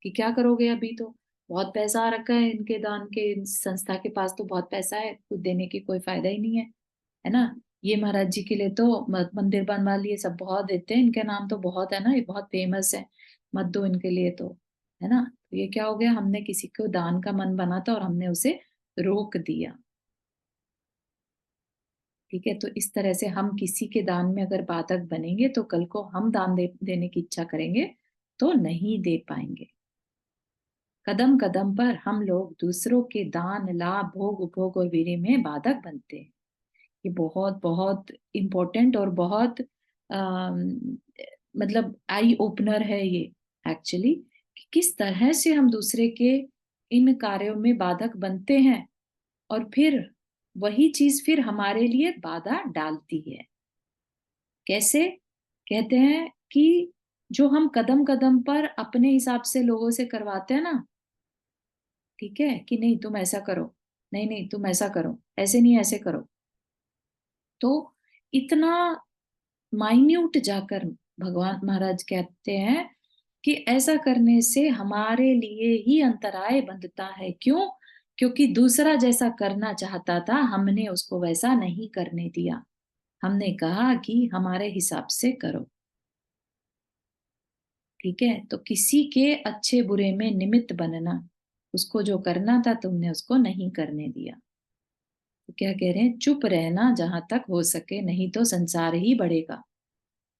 कि क्या करोगे, अभी तो बहुत पैसा आ रखा है इनके दान के, इन संस्था के पास तो बहुत पैसा है, कुछ देने की कोई फायदा ही नहीं है ना। ये महाराज जी के लिए तो मंदिर बनवा लिए, सब बहुत देते हैं, इनके नाम तो बहुत है ना, ये बहुत फेमस है, मत दो इनके लिए तो, है ना। तो ये क्या हो गया, हमने किसी को दान का मन बना था और हमने उसे रोक दिया। ठीक है, तो इस तरह से हम किसी के दान में अगर बाधक बनेंगे तो कल को हम दान देने की इच्छा करेंगे तो नहीं दे पाएंगे। कदम कदम पर हम लोग दूसरों के दान, लाभ, भोग, उपभोग और वीर्य में बाधक बनते हैं। ये बहुत बहुत इम्पोर्टेंट और बहुत मतलब आई ओपनर है ये एक्चुअली, कि किस तरह से हम दूसरे के इन कार्यों में बाधक बनते हैं और फिर वही चीज फिर हमारे लिए बाधा डालती है। कैसे? कहते हैं कि जो हम कदम कदम पर अपने हिसाब से लोगों से करवाते हैं ना, ठीक है, कि नहीं तुम ऐसा करो, नहीं नहीं तुम ऐसा करो, ऐसे नहीं ऐसे करो, तो इतना माइन्यूट जाकर भगवान महाराज कहते हैं कि ऐसा करने से हमारे लिए ही अंतराय बंधता है। क्यों? क्योंकि दूसरा जैसा करना चाहता था, हमने उसको वैसा नहीं करने दिया। हमने कहा कि हमारे हिसाब से करो। ठीक है, तो किसी के अच्छे बुरे में निमित्त बनना, उसको जो करना था तुमने उसको नहीं करने दिया। तो क्या कह रहे हैं, चुप रहना जहां तक हो सके, नहीं तो संसार ही बढ़ेगा,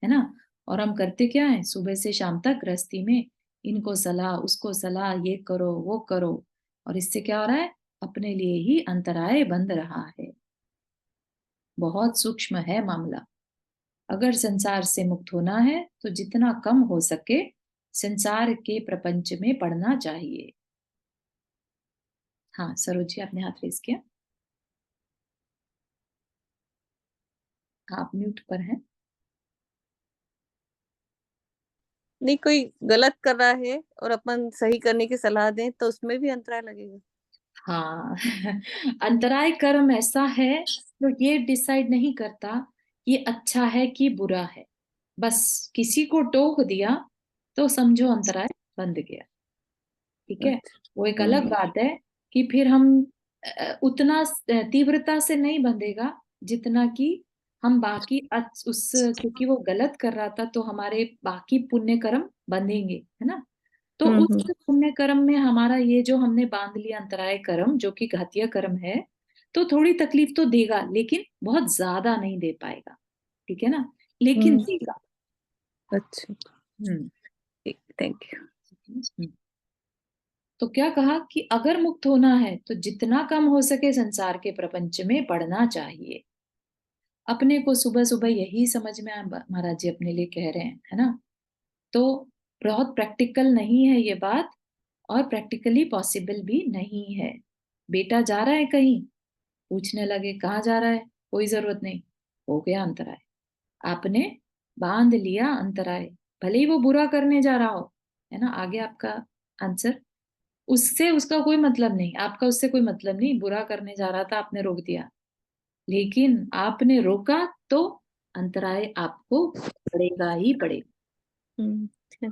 है ना। और हम करते क्या है, सुबह से शाम तक गृहस्थी में इनको सलाह उसको सलाह, ये करो वो करो, और इससे क्या हो रहा है, अपने लिए ही अंतराय बंध रहा है। बहुत सूक्ष्म है मामला। अगर संसार से मुक्त होना है तो जितना कम हो सके संसार के प्रपंच में पड़ना चाहिए। हाँ सरोज जी, आपने हाथ रेस किया, आप म्यूट पर हैं। नहीं, कोई गलत कर रहा है और अपन सही करने की सलाह दें तो उसमें भी अंतराय लगेगा। हाँ अंतराय कर्म ऐसा है जो ये डिसाइड नहीं करता ये अच्छा है कि बुरा है, बस किसी को टोक दिया तो समझो अंतराय बंध गया। ठीक है, वो एक अलग बात है कि फिर हम उतना तीव्रता से नहीं बंधेगा जितना कि हम बाकी उस, क्योंकि वो गलत कर रहा था तो हमारे बाकी पुण्य कर्म बंधेंगे, है ना। तो उस पुण्य कर्म में हमारा ये जो हमने बांध लिया अंतराय कर्म जो कि घातीय कर्म है, तो थोड़ी तकलीफ तो देगा लेकिन बहुत ज्यादा नहीं दे पाएगा। ठीक है ना, लेकिन देगा। अच्छा, हम्म। Thank you. हम्म। तो क्या कहा कि अगर मुक्त होना है तो जितना कम हो सके संसार के प्रपंच में पढ़ना चाहिए। अपने को सुबह सुबह यही समझ में आया, महाराज जी अपने लिए कह रहे हैं, है ना। तो बहुत प्रैक्टिकल नहीं है ये बात, और प्रैक्टिकली पॉसिबल भी नहीं है। बेटा जा रहा है कहीं, पूछने लगे कहाँ जा रहा है, कोई जरूरत नहीं, हो गया अंतराय। आपने बांध लिया अंतराय, भले ही वो बुरा करने जा रहा हो, है ना। आगे आपका आंसर, उससे उसका कोई मतलब नहीं, आपका उससे कोई मतलब नहीं, बुरा करने जा रहा था आपने रोक दिया, लेकिन आपने रोका तो अंतराय आपको पड़ेगा ही पड़ेगा।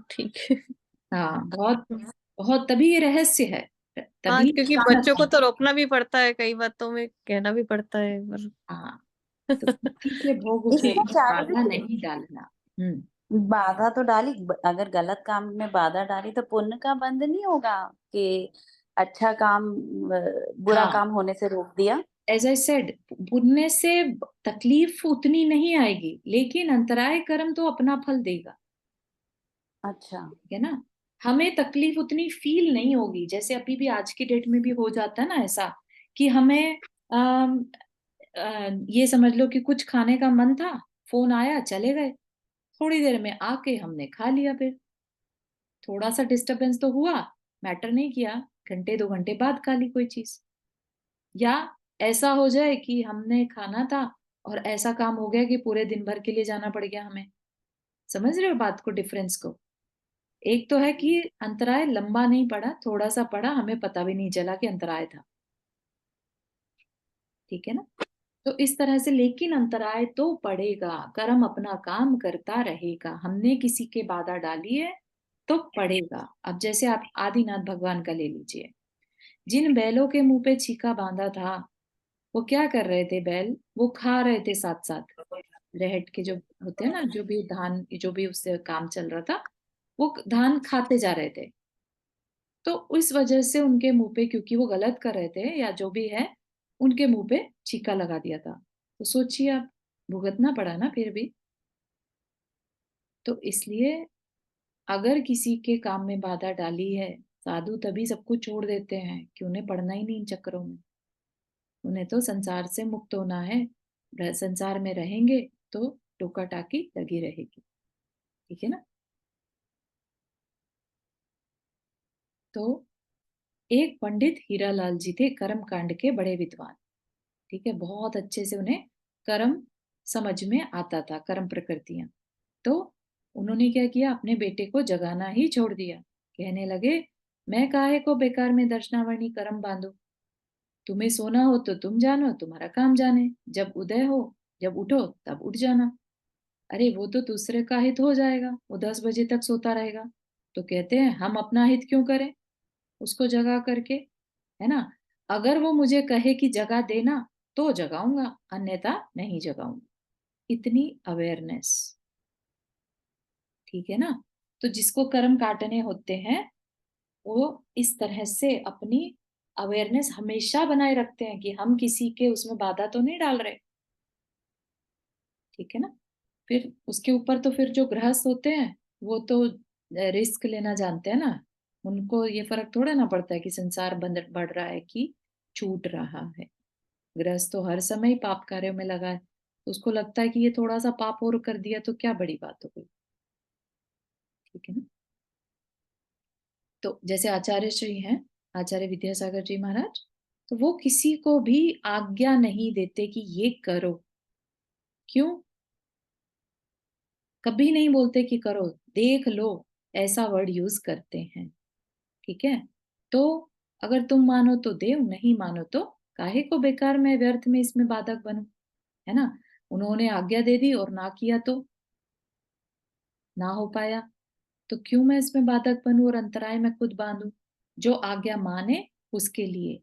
ठीक है। हाँ बहुत बहुत, तभी ये रहस्य है, हाँ, तभी क्योंकि बच्चों को तो रोकना भी पड़ता है, कई बातों में कहना भी पड़ता है पर हाँ, तो किसी के भोग इसमें उपभोग में बाधा चार्ली नहीं डालना। बाधा तो डाली, अगर गलत काम में बाधा डाली तो पुण्य का बंध नहीं होगा कि अच्छा काम बुरा हाँ, काम होने से रोक दिया। एज आई सेड, पुण्य से तकलीफ उतनी नहीं आएगी लेकिन अंतराय कर्म तो अपना फल देगा। अच्छा। ठीक है ना, हमें तकलीफ उतनी फील नहीं होगी, जैसे अभी भी आज की डेट में भी हो जाता है ना ऐसा, कि हमें ये समझ लो कि कुछ खाने का मन था, फोन आया चले गए, थोड़ी देर में आके हमने खा लिया, फिर थोड़ा सा डिस्टरबेंस तो हुआ, मैटर नहीं किया, घंटे 2 घंटे बाद खा ली कोई चीज। या ऐसा हो जाए कि हमने खाना था और ऐसा काम हो गया कि पूरे दिन भर के लिए जाना पड़ गया हमें। समझ रहे हो बात को, डिफरेंस को? एक तो है कि अंतराय लंबा नहीं पड़ा, थोड़ा सा पड़ा, हमें पता भी नहीं चला कि अंतराय था। ठीक है ना? तो इस तरह से, लेकिन अंतराय तो पड़ेगा, कर्म अपना काम करता रहेगा। हमने किसी के बाधा डाली है तो पड़ेगा। अब जैसे आप आदिनाथ भगवान का ले लीजिए। जिन बैलों के मुंह पे छीका बांधा था, वो क्या कर रहे थे बैल? वो खा रहे थे साथ साथ। रहट के जो होते हैं ना, जो भी धान, जो भी उससे काम चल रहा था, वो धान खाते जा रहे थे। तो इस वजह से उनके मुंह पे, क्योंकि वो गलत कर रहे थे या जो भी है, उनके मुंह पे छीका लगा दिया था। तो सोचिए आप, भुगतना पड़ा ना फिर भी। तो इसलिए अगर किसी के काम में बाधा डाली है, साधु तभी सब कुछ छोड़ देते हैं कि उन्हें पड़ना ही नहीं इन चक्करों में। उन्हें तो संसार से मुक्त होना है। संसार में रहेंगे तो टोका टाकी लगी रहेगी। ठीक है ना? तो एक पंडित हीरालाल जी थे, कर्म कांड के बड़े विद्वान। ठीक है, बहुत अच्छे से उन्हें कर्म समझ में आता था, कर्म प्रकृतियां। तो उन्होंने क्या किया, अपने बेटे को जगाना ही छोड़ दिया। कहने लगे, मैं काहे को बेकार में दर्शनावरणी कर्म बांधू। तुम्हें सोना हो तो तुम जानो, तुम्हारा काम जाने। जब उदय हो, जब उठो तब उठ जाना। अरे वो तो दूसरे का हित हो जाएगा, वो 10 बजे तक सोता रहेगा। तो कहते हैं हम अपना हित क्यों करें उसको जगा करके, है ना? अगर वो मुझे कहे कि जगा देना तो जगाऊंगा, अन्यथा नहीं जगाऊंगा। इतनी अवेयरनेस। ठीक है ना? तो जिसको कर्म काटने होते हैं, वो इस तरह से अपनी अवेयरनेस हमेशा बनाए रखते हैं कि हम किसी के उसमें बाधा तो नहीं डाल रहे। ठीक है ना? फिर उसके ऊपर तो फिर जो गृहस्थ होते हैं, वो तो रिस्क लेना जानते हैं ना। उनको ये फर्क थोड़ा ना पड़ता है कि संसार बढ़ रहा है कि छूट रहा है। गृहस्थ तो हर समय पाप कार्यों में लगा है। तो उसको लगता है कि ये थोड़ा सा पाप और कर दिया तो क्या बड़ी बात हो गई। ठीक है ना? तो जैसे आचार्य श्री हैं, आचार्य विद्यासागर जी महाराज, तो वो किसी को भी आज्ञा नहीं देते कि ये करो। क्यों? कभी नहीं बोलते कि करो, देख लो, ऐसा वर्ड यूज करते हैं। ठीक है? तो अगर तुम मानो तो दे, नहीं मानो तो काहे को बेकार में व्यर्थ में इसमें बाधक बनूं। है ना? उन्होंने आज्ञा दे दी और ना किया तो ना हो पाया, तो क्यों मैं इसमें बाधक बनूं और अंतराय में खुद बांधूं। जो आज्ञा माने उसके लिए,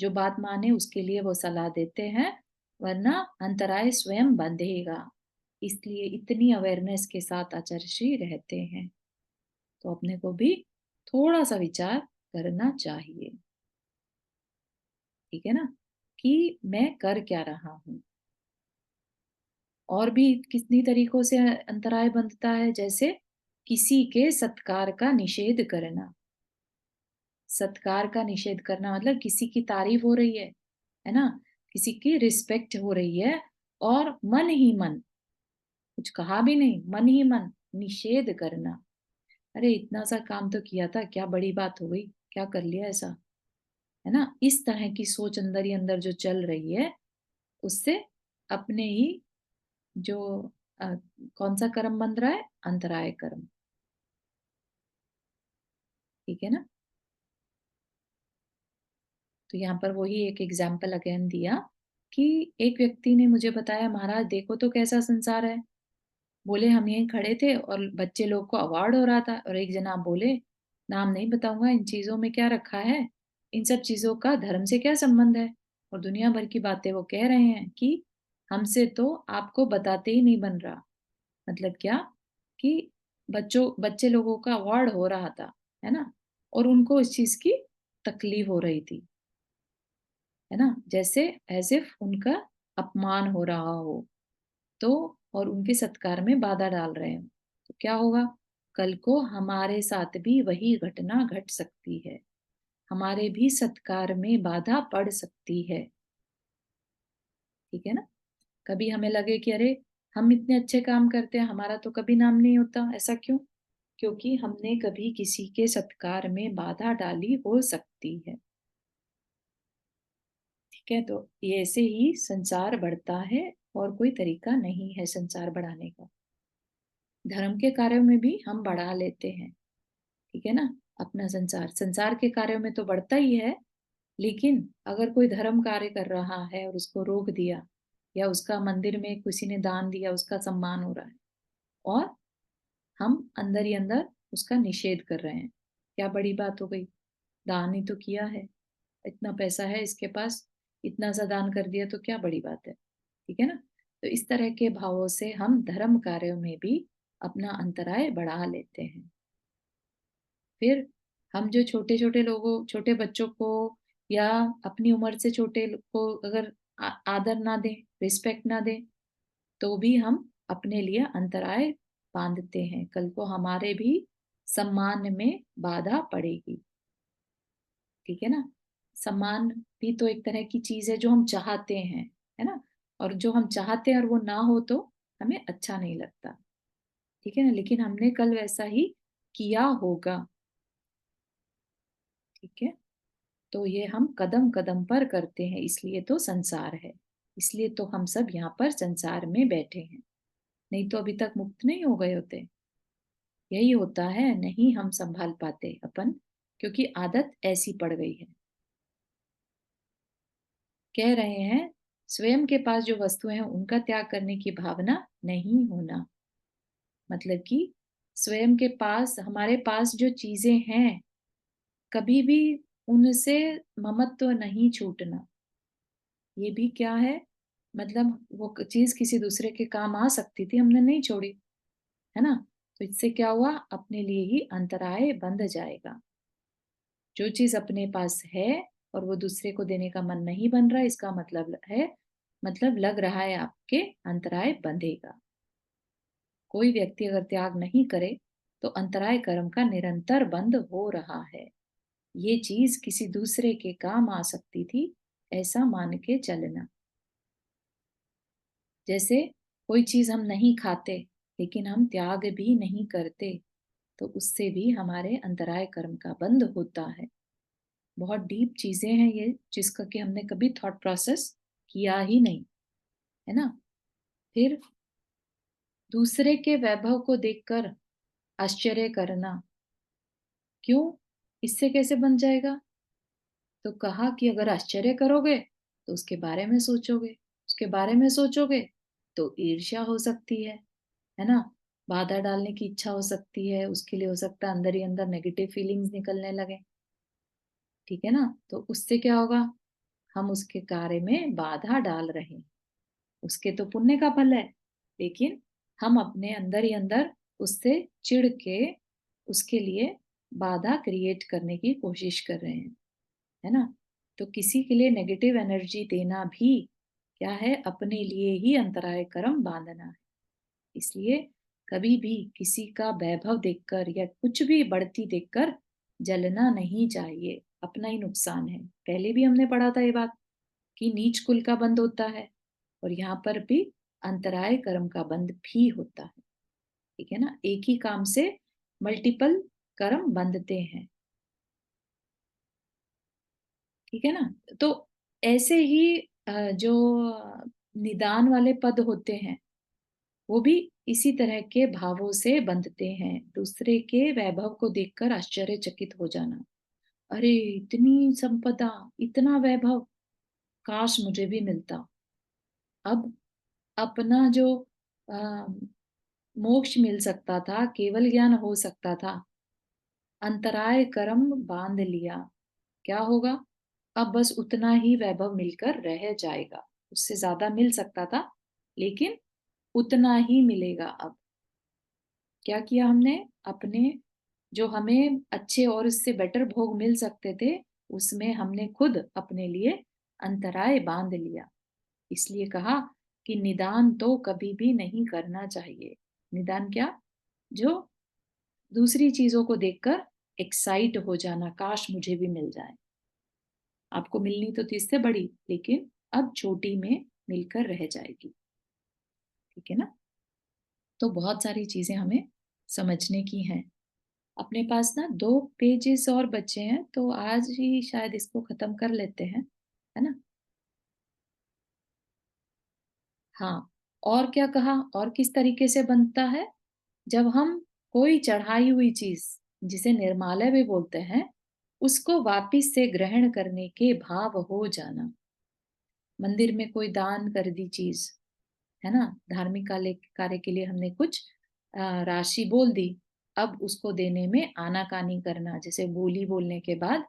जो बात माने उसके लिए वो सलाह देते हैं, वरना अंतराय स्वयं बंधेगा। इसलिए इतनी अवेयरनेस के साथ आचार्य श्री रहते हैं। तो अपने को भी थोड़ा सा विचार करना चाहिए। ठीक है ना? कि मैं कर क्या रहा हूं। और भी कितनी तरीकों से अंतराय बंधता है, जैसे किसी के सत्कार का निषेध करना। सत्कार का निषेध करना मतलब किसी की तारीफ हो रही है ना, किसी की रिस्पेक्ट हो रही है, और मन ही मन, कुछ कहा भी नहीं, मन ही मन निषेध करना। अरे इतना सा काम तो किया था, क्या बड़ी बात हो गई, क्या कर लिया ऐसा। है ना? इस तरह की सोच अंदर ही अंदर जो चल रही है, उससे अपने ही जो अ, कौन सा कर्म बंध रहा है, अंतराय कर्म। ठीक है ना? तो यहाँ पर वही एक एग्जाम्पल अगेन दिया कि एक व्यक्ति ने मुझे बताया, महाराज देखो तो कैसा संसार है। बोले हम यहीं खड़े थे और बच्चे लोग को अवार्ड हो रहा था, और एक जनाब बोले, नाम नहीं बताऊंगा, इन चीजों में क्या रखा है, इन सब चीजों का धर्म से क्या संबंध है। और दुनिया भर की बातें वो कह रहे हैं कि हमसे तो आपको बताते ही नहीं बन रहा। मतलब क्या? कि बच्चे लोगों का अवार्ड हो रहा था, है ना, और उनको इस चीज की तकलीफ हो रही थी। है ना? जैसे एज इफ उनका अपमान हो रहा हो, तो और उनके सत्कार में बाधा डाल रहे हैं। तो क्या होगा? कल को हमारे साथ भी वही घटना घट सकती है, हमारे भी सत्कार में बाधा पड़ सकती है। ठीक है ना? कभी हमें लगे कि अरे हम इतने अच्छे काम करते हैं, हमारा तो कभी नाम नहीं होता, ऐसा क्यों? क्योंकि हमने कभी किसी के सत्कार में बाधा डाली हो सकती है। ठीक है, तो ये ऐसे ही संसार बढ़ता है और कोई तरीका नहीं है संसार बढ़ाने का। धर्म के कार्यों में भी हम बढ़ा लेते हैं, ठीक है ना, अपना संसार संसार के कार्यों में तो बढ़ता ही है, लेकिन अगर कोई धर्म कार्य कर रहा है और उसको रोक दिया, या उसका मंदिर में किसी ने दान दिया, उसका सम्मान हो रहा है और हम अंदर ही अंदर उसका निषेध कर रहे हैं, क्या बड़ी बात हो गई? दान ही तो किया है, इतना पैसा है इसके पास, इतना सा दान कर दिया तो क्या बड़ी बात है? ठीक है ना। तो इस तरह के भावों से हम धर्म कार्यों में भी अपना अंतराय बढ़ा लेते हैं। फिर हम जो छोटे छोटे लोगों, छोटे बच्चों को या अपनी उम्र से छोटे को अगर आदर ना दें, रिस्पेक्ट ना दें, तो भी हम अपने लिए अंतराय बांधते हैं। कल को हमारे भी सम्मान में बाधा पड़ेगी, ठीक है ना। सम्मान भी तो एक तरह की चीज है जो हम चाहते हैं, है ना, और जो हम चाहते हैं और वो ना हो तो हमें अच्छा नहीं लगता, ठीक है ना, लेकिन हमने कल वैसा ही किया होगा, ठीक है। तो ये हम कदम कदम पर करते हैं, इसलिए तो संसार है, इसलिए तो हम सब यहाँ पर संसार में बैठे हैं, नहीं तो अभी तक मुक्त नहीं हो गए होते। यही होता है, नहीं हम संभाल पाते अपन, क्योंकि आदत ऐसी पड़ गई है। कह रहे हैं स्वयं के पास जो वस्तुएं हैं उनका त्याग करने की भावना नहीं होना, मतलब कि स्वयं के पास, हमारे पास जो चीजें हैं, कभी भी उनसे ममत्व नहीं छूटना। ये भी क्या है, मतलब वो चीज किसी दूसरे के काम आ सकती थी, हमने नहीं छोड़ी, है ना। तो इससे क्या हुआ, अपने लिए ही अंतराय बंध जाएगा। जो चीज अपने पास है और वो दूसरे को देने का मन नहीं बन रहा, इसका मतलब है, मतलब लग रहा है आपके अंतराय बंधेगा। कोई व्यक्ति अगर त्याग नहीं करे तो अंतराय कर्म का निरंतर बंद हो रहा है। ये चीज किसी दूसरे के काम आ सकती थी, ऐसा मान के चलना। जैसे कोई चीज हम नहीं खाते लेकिन हम त्याग भी नहीं करते, तो उससे भी हमारे अंतराय कर्म का बंद होता है। बहुत डीप चीजें हैं ये, जिसका कि हमने कभी थॉट प्रोसेस किया ही नहीं, है ना। फिर दूसरे के वैभव को देखकर आश्चर्य करना, क्यों, इससे कैसे बन जाएगा? तो कहा कि अगर आश्चर्य करोगे तो उसके बारे में सोचोगे, उसके बारे में सोचोगे तो ईर्ष्या हो सकती है ना, बाधा डालने की इच्छा हो सकती है, उसके लिए हो सकता है अंदर ही अंदर नेगेटिव फीलिंग्स निकलने लगे, ठीक है ना। तो उससे क्या होगा, हम उसके कार्य में बाधा डाल रहे हैं। उसके तो पुण्य का फल है, लेकिन हम अपने अंदर ही अंदर उससे चिढ़ के उसके लिए बाधा क्रिएट करने की कोशिश कर रहे हैं, है ना। तो किसी के लिए नेगेटिव एनर्जी देना भी क्या है, अपने लिए ही अंतराय कर्म बांधना है। इसलिए कभी भी किसी का वैभव देखकर या कुछ भी बढ़ती देखकर जलना नहीं चाहिए, अपना ही नुकसान है। पहले भी हमने पढ़ा था ये बात कि नीच कुल का बंद होता है, और यहाँ पर भी अंतराय कर्म का बंद भी होता है, ठीक है ना। एक ही काम से मल्टीपल कर्म बंधते हैं, ठीक है ना। तो ऐसे ही जो निदान वाले पद होते हैं वो भी इसी तरह के भावों से बंधते हैं। दूसरे के वैभव को देखकर आश्चर्यचकित हो जाना, अरे इतनी संपदा, इतना वैभव, काश मुझे भी मिलता। अब अपना जो आ, मोक्ष मिल सकता था, केवल ज्ञान हो सकता था, अंतराय कर्म बांध लिया, क्या होगा, अब बस उतना ही वैभव मिलकर रह जाएगा। उससे ज्यादा मिल सकता था लेकिन उतना ही मिलेगा। अब क्या किया हमने, अपने जो हमें अच्छे और इससे बेटर भोग मिल सकते थे, उसमें हमने खुद अपने लिए अंतराय बांध लिया। इसलिए कहा कि निदान तो कभी भी नहीं करना चाहिए। निदान क्या, जो दूसरी चीजों को देखकर एक्साइट हो जाना, काश मुझे भी मिल जाए। आपको मिलनी तो थी इससे बड़ी, लेकिन अब छोटी में मिलकर रह जाएगी, ठीक है ना। तो बहुत सारी चीजें हमें समझने की हैं। अपने पास ना 2 पेजेस और बचे हैं, तो आज ही शायद इसको खत्म कर लेते हैं, है ना? हाँ, और क्या कहा और किस तरीके से बनता है? जब हम कोई चढ़ाई हुई चीज़, जिसे निर्माल्य भी बोलते हैं, उसको वापिस से ग्रहण करने के भाव हो जाना। मंदिर में कोई दान कर दी चीज़, है ना? धार्मिक काले कार्य के लिए हमने कुछ राशि बोल दी, अब उसको देने में आनाकानी करना, जैसे बोली बोलने के बाद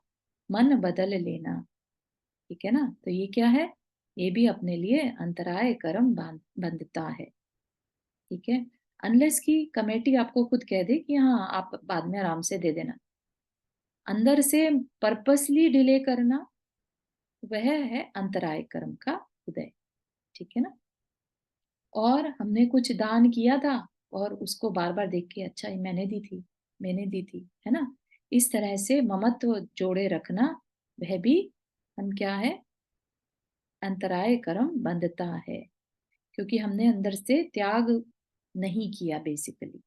मन बदल लेना, ठीक है ना? तो ये क्या है? ये भी अपने लिए अंतराय कर्म बंधता है, ठीक है? अनलेस कि कमेटी आपको खुद कह दे कि हाँ, आप बाद में आराम से दे देना। अंदर से पर्पसली डिले करना, वह है अंतराय कर्म का उदय, ठीक है ना? और हमने कुछ दान किया था और उसको बार-बार देख के अच्छा ये मैंने दी थी, है ना? इस तरह से ममत्व जोड़े रखना, वह भी हम क्या है? अंतराय कर्म बंधता है, क्योंकि हमने अंदर से त्याग नहीं किया बेसिकली।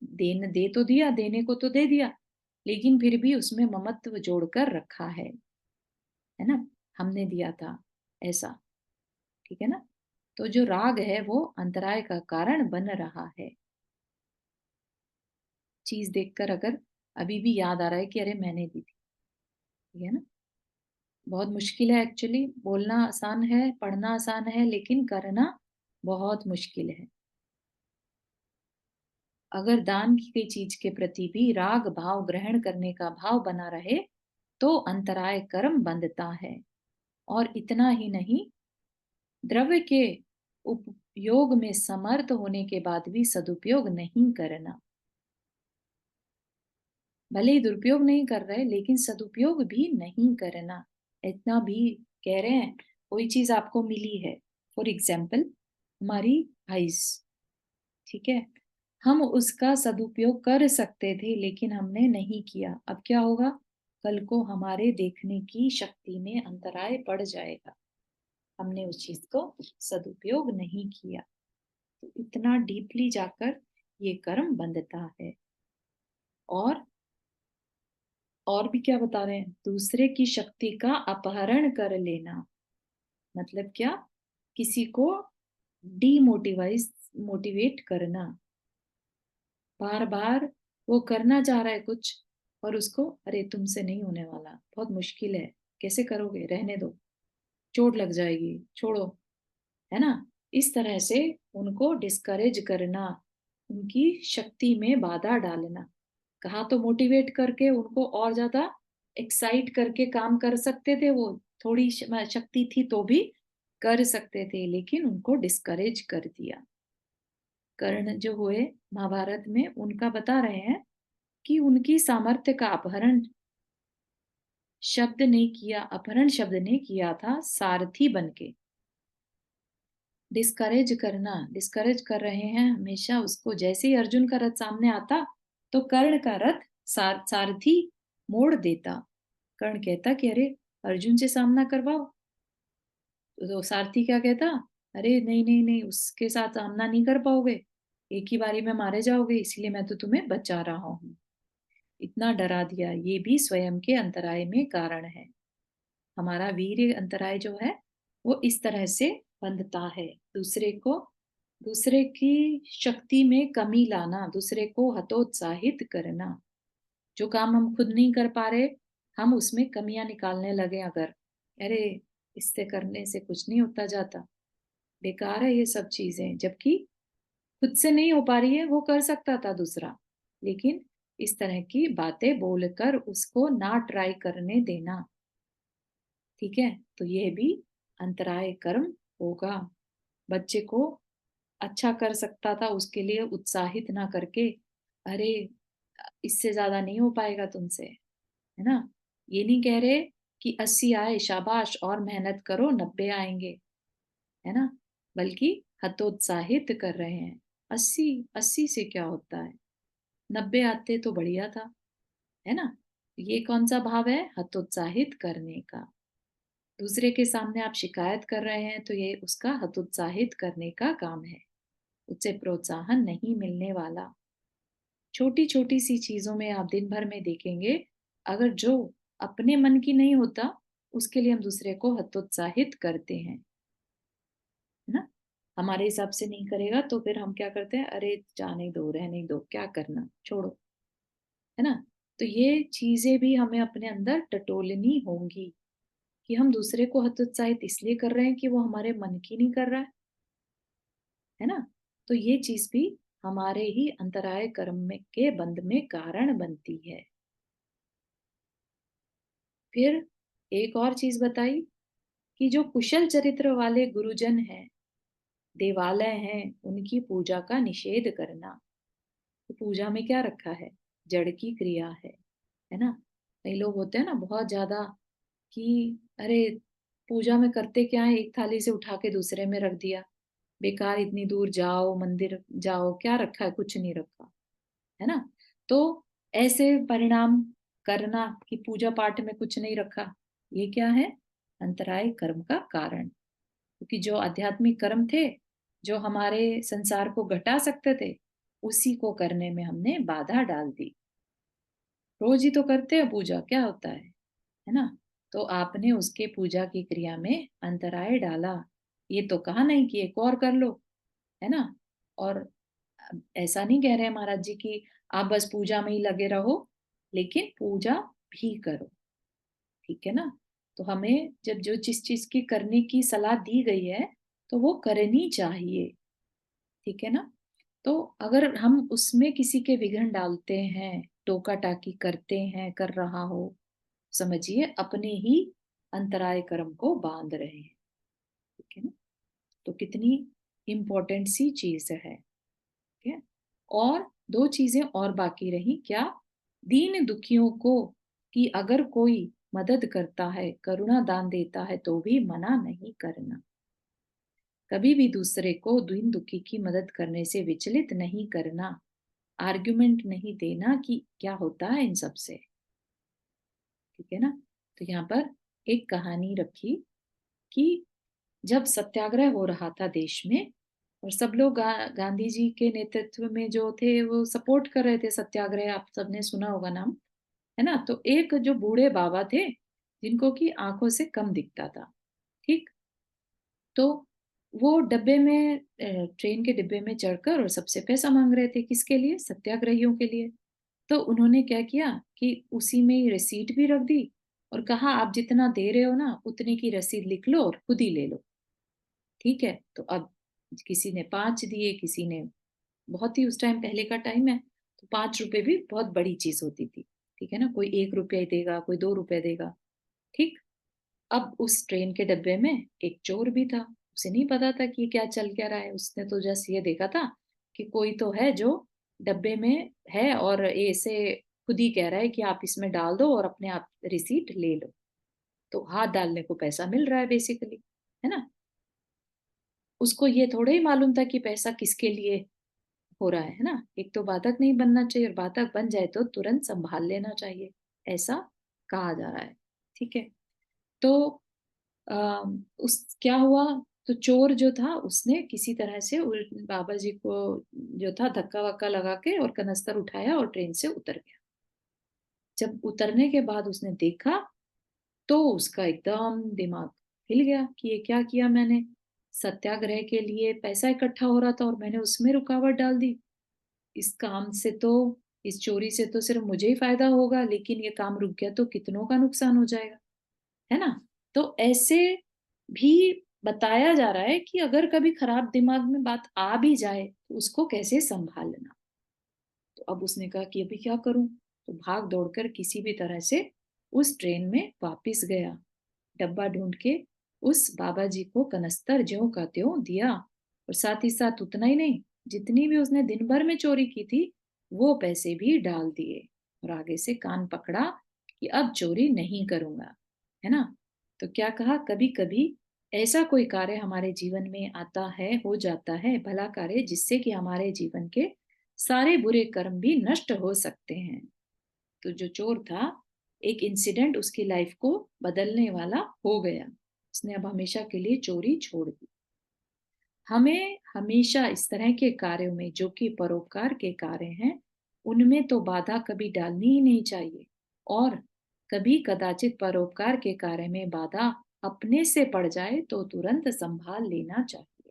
दे तो दिया, देने को तो दे दिया, लेकिन फिर भी उसमें ममत्व जोड़कर रखा है ना? हमने दिया था, ऐसा, ठीक है ना? तो जो राग है वो अंतराय का कारण बन रहा है। चीज़ देखकर अगर अभी भी याद आ रहा है कि अरे मैंने दी थी, ठीक है ना? बहुत मुश्किल है एक्चुअली, बोलना आसान है, पढ़ना आसान है, लेकिन करना बहुत मुश्किल है। अगर दान की गई चीज के प्रति भी राग भाव ग्रहण करने का भाव बना रहे, तो अंतराय कर्म बंधता है। और इतना ही नहीं, द्रव्य के उपयोग में समर्थ होने के बाद भी सदुपयोग नहीं करना। भले ही दुरुपयोग नहीं कर रहे, लेकिन सदुपयोग भी नहीं करना। इतना भी कह रहे हैं, कोई चीज आपको मिली है, फॉर एग्जाम्पल हमारी आइज, ठीक है, हम उसका सदुपयोग कर सकते थे लेकिन हमने नहीं किया। अब क्या होगा? कल को हमारे देखने की शक्ति में अंतराय पड़ जाएगा, हमने उस चीज को सदुपयोग नहीं किया। तो इतना डीपली जाकर ये कर्म बंधता है। और और भी क्या बता रहे हैं? दूसरे की शक्ति का अपहरण कर लेना, मतलब क्या? किसी को मोटिवेट करना, बार बार वो करना चाह रहा है कुछ और उसको, अरे तुमसे नहीं होने वाला, बहुत मुश्किल है, कैसे करोगे, रहने दो, चोट लग जाएगी, छोड़ो, है ना? इस तरह से उनको डिस्करेज करना, उनकी शक्ति में बाधा डालना। कहा तो मोटिवेट करके उनको और ज्यादा एक्साइट करके काम कर सकते थे, वो थोड़ी शक्ति थी तो भी कर सकते थे, लेकिन उनको डिस्करेज कर दिया। कर्ण जो हुए महाभारत में, उनका बता रहे हैं कि उनकी सामर्थ्य का अपहरण शब्द ने किया था सारथी बनके। डिस्करेज कर रहे हैं हमेशा उसको। जैसे ही अर्जुन का रथ सामने आता, तो कर्ण का रथ सारथी मोड़ देता। कर्ण कहता कि अरे अर्जुन से सामना करवाओ, तो सारथी क्या कहता? अरे नहीं नहीं नहीं, उसके साथ सामना नहीं कर पाओगे, एक ही बारी में मारे जाओगे, इसलिए मैं तो तुम्हें बचा रहा हूँ। इतना डरा दिया। ये भी स्वयं के अंतराय में कारण है। हमारा वीर्य अंतराय जो है, वो इस तरह से बंधता है। दूसरे की शक्ति में कमी लाना, दूसरे को हतोत्साहित करना। जो काम हम खुद नहीं कर पा रहे, हम उसमें कमियां निकालने लगे अगर, अरे इससे करने से कुछ नहीं होता जाता, बेकार है ये सब चीजें, जबकि खुद से नहीं हो पा रही है, वो कर सकता था दूसरा। लेकिन इस तरह की बातें बोलकर उसको ना ट्राई करने देना, ठीक है? तो ये भी अंतराय कर्म होगा। बच्चे को अच्छा कर सकता था, उसके लिए उत्साहित ना करके, अरे इससे ज्यादा नहीं हो पाएगा तुमसे, है ना? ये नहीं कह रहे कि 80 आए शाबाश और मेहनत करो 90 आएंगे, है ना? बल्कि हतोत्साहित कर रहे हैं। 80 80 से क्या होता है, 90 आते तो बढ़िया था, है ना? ये कौन सा भाव है? हतोत्साहित करने का। दूसरे के सामने आप शिकायत कर रहे हैं, तो ये उसका हतोत्साहित करने का काम है, उससे प्रोत्साहन नहीं मिलने वाला। छोटी छोटी सी चीजों में आप दिन भर में देखेंगे, अगर जो अपने मन की नहीं होता उसके लिए हम दूसरे को हतोत्साहित करते हैं, है ना। हमारे हिसाब से नहीं करेगा तो फिर हम क्या करते हैं, अरे जाने दो, रहने दो, क्या करना, छोड़ो, है ना। तो ये चीजें भी हमें अपने अंदर टटोलनी होंगी कि हम दूसरे को हतोत्साहित इसलिए कर रहे हैं कि वो हमारे मन की नहीं कर रहा है ना। तो ये चीज भी हमारे ही अंतराय कर्म में के बंध में कारण बनती है। फिर एक और चीज बताई कि जो कुशल चरित्र वाले गुरुजन हैं, देवालय हैं, उनकी पूजा का निषेध करना। तो पूजा में क्या रखा है, जड़ की क्रिया है ना। कई लोग होते हैं ना बहुत ज्यादा कि अरे पूजा में करते क्या है, एक थाली से उठा के दूसरे में रख दिया, बेकार, इतनी दूर जाओ, मंदिर जाओ, क्या रखा है, कुछ नहीं रखा, है ना। तो ऐसे परिणाम करना कि पूजा पाठ में कुछ नहीं रखा, ये क्या है, अंतराय कर्म का कारण। क्योंकि जो आध्यात्मिक कर्म थे, जो हमारे संसार को घटा सकते थे, उसी को करने में हमने बाधा डाल दी। रोज ही तो करते हैं पूजा, क्या होता है ना। तो आपने उसके पूजा की क्रिया में अंतराय डाला। ये तो कहा नहीं कि एक और कर लो, है ना। और ऐसा नहीं कह रहे हैं महाराज जी कि आप बस पूजा में ही लगे रहो, लेकिन पूजा भी करो, ठीक है ना। तो हमें जब जो जिस चीज की करने की सलाह दी गई है तो वो करनी चाहिए, ठीक है ना। तो अगर हम उसमें किसी के विघ्न डालते हैं, टोका टाकी करते हैं, कर रहा हो, समझिए अपने ही अंतराय कर्म को बांध रहे हैं, ठीक है ना। तो कितनी इंपॉर्टेंट सी चीज है, ठीक है। और दो चीजें और बाकी रही, क्या, दीन दुखियों को कि अगर कोई मदद करता है, करुणा दान देता है तो भी मना नहीं करना। कभी भी दूसरे को दीन दुखी की मदद करने से विचलित नहीं करना, आर्गुमेंट नहीं देना कि क्या होता है इन सब से, ठीक है ना। तो यहाँ पर एक कहानी रखी कि जब सत्याग्रह हो रहा था देश में, और सब लोग गांधी जी के नेतृत्व में जो थे वो सपोर्ट कर रहे थे सत्याग्रह, आप सबने सुना होगा नाम, है ना। तो एक जो बूढ़े बाबा थे जिनको की आंखों से कम दिखता था, ठीक। तो वो डब्बे में ट्रेन के डिब्बे में चढ़कर और सबसे पैसा मांग रहे थे, किसके लिए, सत्याग्रहियों के लिए। तो उन्होंने क्या किया कि उसी में ही रिसीट भी रख दी और कहा आप जितना दे रहे हो ना उतने की रसीद लिख लो और खुद ही ले लो, ठीक है। तो अब किसी ने 5 दिए, किसी ने, बहुत ही उस टाइम पहले का टाइम है, तो 5 रुपए भी बहुत बड़ी चीज होती थी, ठीक है ना। कोई 1 रुपया देगा, कोई 2 रुपए देगा, ठीक। अब उस ट्रेन के डब्बे में एक चोर भी था, उसे नहीं पता था कि क्या चल क्या रहा है, उसने तो जस्ट ये देखा था कि कोई तो है जो डब्बे में है और ऐसे खुद ही कह रहा है कि आप इसमें डाल दो और अपने आप रिसीट ले लो। तो हाथ डालने को पैसा मिल रहा है बेसिकली, है ना। उसको ये थोड़ा ही मालूम था कि पैसा किसके लिए हो रहा है ना। एक तो बाधक नहीं बनना चाहिए, और बाधक बन जाए तो तुरंत संभाल लेना चाहिए, ऐसा कहा जा रहा है, ठीक है। तो उस क्या हुआ, तो चोर जो था उसने किसी तरह से बाबा जी को जो था धक्का वक्का लगा के और कनस्तर उठाया और ट्रेन से उतर गया। जब उतरने के बाद उसने देखा तो उसका एकदम दिमाग हिल गया कि ये क्या किया मैंने, सत्याग्रह के लिए पैसा इकट्ठा हो रहा था और मैंने उसमें रुकावट डाल दी। इस काम से तो, इस चोरी से तो सिर्फ मुझे ही फायदा होगा, लेकिन ये काम रुक गया तो कितनों का नुकसान हो जाएगा, है ना। तो ऐसे भी बताया जा रहा है कि अगर कभी खराब दिमाग में बात आ भी जाए तो उसको कैसे संभालना। तो अब उसने कहा कि अभी क्या करूं, तो भाग दौड़कर किसी भी तरह से उस ट्रेन में वापिस गया, डब्बा ढूंढ के उस बाबा जी को कनस्तर ज्यों का त्यों दिया, और साथ ही साथ उतना ही नहीं, जितनी भी उसने दिन भर में चोरी की थी वो पैसे भी डाल दिए, और आगे से कान पकड़ा कि अब चोरी नहीं करूंगा, है ना। तो क्या कहा, कभी कभी ऐसा कोई कार्य हमारे जीवन में आता है, हो जाता है भला कार्य, जिससे कि हमारे जीवन के सारे बुरे कर्म भी नष्ट हो सकते हैं। तो जो चोर था, एक इंसिडेंट उसकी लाइफ को बदलने वाला हो गया, उसने अब हमेशा के लिए चोरी छोड़ दी। हमें हमेशा इस तरह के कार्यों में जो कि परोपकार के कार्य हैं उनमें तो बाधा कभी डालनी ही नहीं चाहिए, और कभी कदाचित परोपकार के कार्य में बाधा अपने से पड़ जाए तो तुरंत संभाल लेना चाहिए।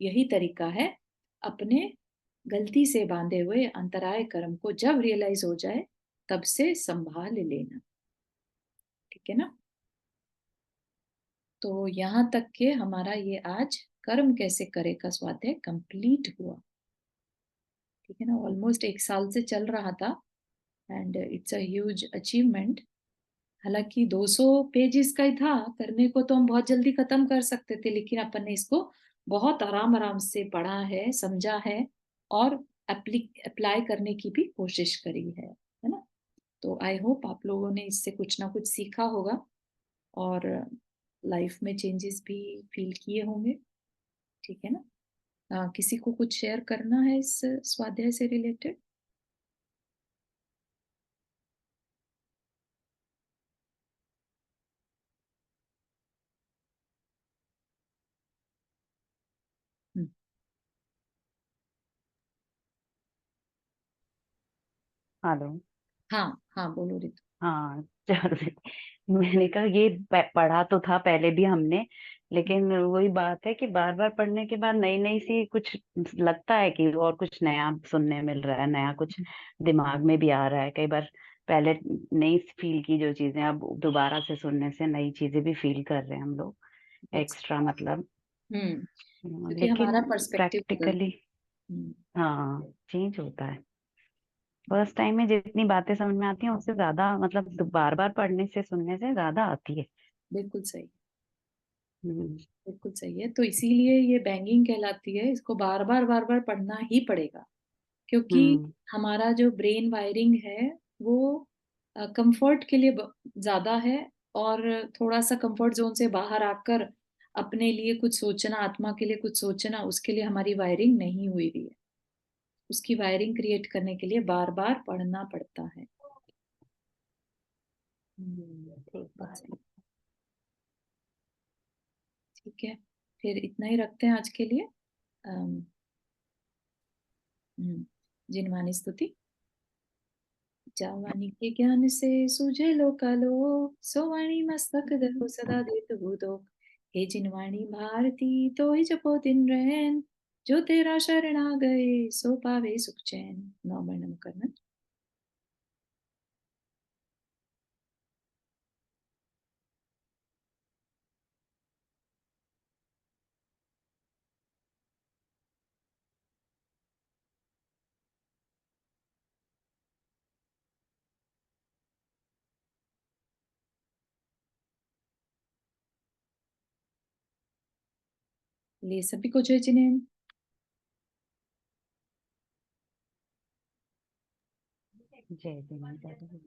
यही तरीका है अपने गलती से बांधे हुए अंतराय कर्म को जब रियलाइज हो जाए तब से संभाल लेना। ठीक है ना? तो यहाँ तक के हमारा ये आज कर्म कैसे करे का स्वाध्याय कंप्लीट हुआ। ठीक है ना? ऑलमोस्ट 1 साल से चल रहा था and it's a huge achievement. हालांकि 200 पेजेस का ही था, करने को तो हम बहुत जल्दी खत्म कर सकते थे, लेकिन अपन ने इसको बहुत आराम आराम से पढ़ा है, समझा है और अप्लाई करने की भी कोशिश करी है ना? तो आई होप आप लोगों ने इससे कुछ ना कुछ सीखा होगा और लाइफ में चेंजेस भी फील किए होंगे। ठीक है ना? किसी को कुछ शेयर करना है इस स्वाध्याय से रिलेटेड? हेलो। हाँ हाँ, बोलो रितु। हाँ चलो। मैंने कहा ये पढ़ा तो था पहले भी हमने, लेकिन वही बात है कि बार बार पढ़ने के बाद नई नई सी कुछ लगता है कि और कुछ नया सुनने मिल रहा है, नया कुछ दिमाग में भी आ रहा है। कई बार पहले नहीं फील की जो चीजें अब दोबारा से सुनने से नई चीजें भी फील कर रहे हैं हम लोग, That's- एक्स्ट्रा मतलब। क्योंकि लेकिन हमारा पर्सपेक्टिव बदल। प्रैक्टिकली हम्म, हाँ चेंज होता है। फर्स्ट टाइम में जितनी बातें समझ में आती हैं उससे ज्यादा मतलब बार बार पढ़ने से सुनने से ज्यादा आती है। बिल्कुल सही। हम्म। बिल्कुल सही है, तो इसीलिए ये बैंगिंग कहलाती है, इसको बार बार पढ़ना ही पड़ेगा, क्योंकि हम्म। हमारा जो ब्रेन वायरिंग है वो कंफर्ट के लिए ज्यादा है, और थोड़ा सा कंफर्ट जोन से बाहर आकर अपने लिए कुछ सोचना, आत्मा के लिए कुछ सोचना, उसके लिए हमारी वायरिंग नहीं हुई हुई है। उसकी वायरिंग क्रिएट करने के लिए बार बार पढ़ना पड़ता है। ठीक बात है। ठीक है, फिर इतना ही रखते हैं आज के लिए। जिनवानी स्तुति। जावानी के ज्ञान से सूझे लोकालो, सोवाणी मस्तक धरो सदा देत बुदो। हे जिनवाणी भारती तो ही जपो दिन रहन, जो तेरा शरण आ गए सो पावे सुख चैन। नौ नम करना। ले सभी को जय जिनेन। जय जय माता दी।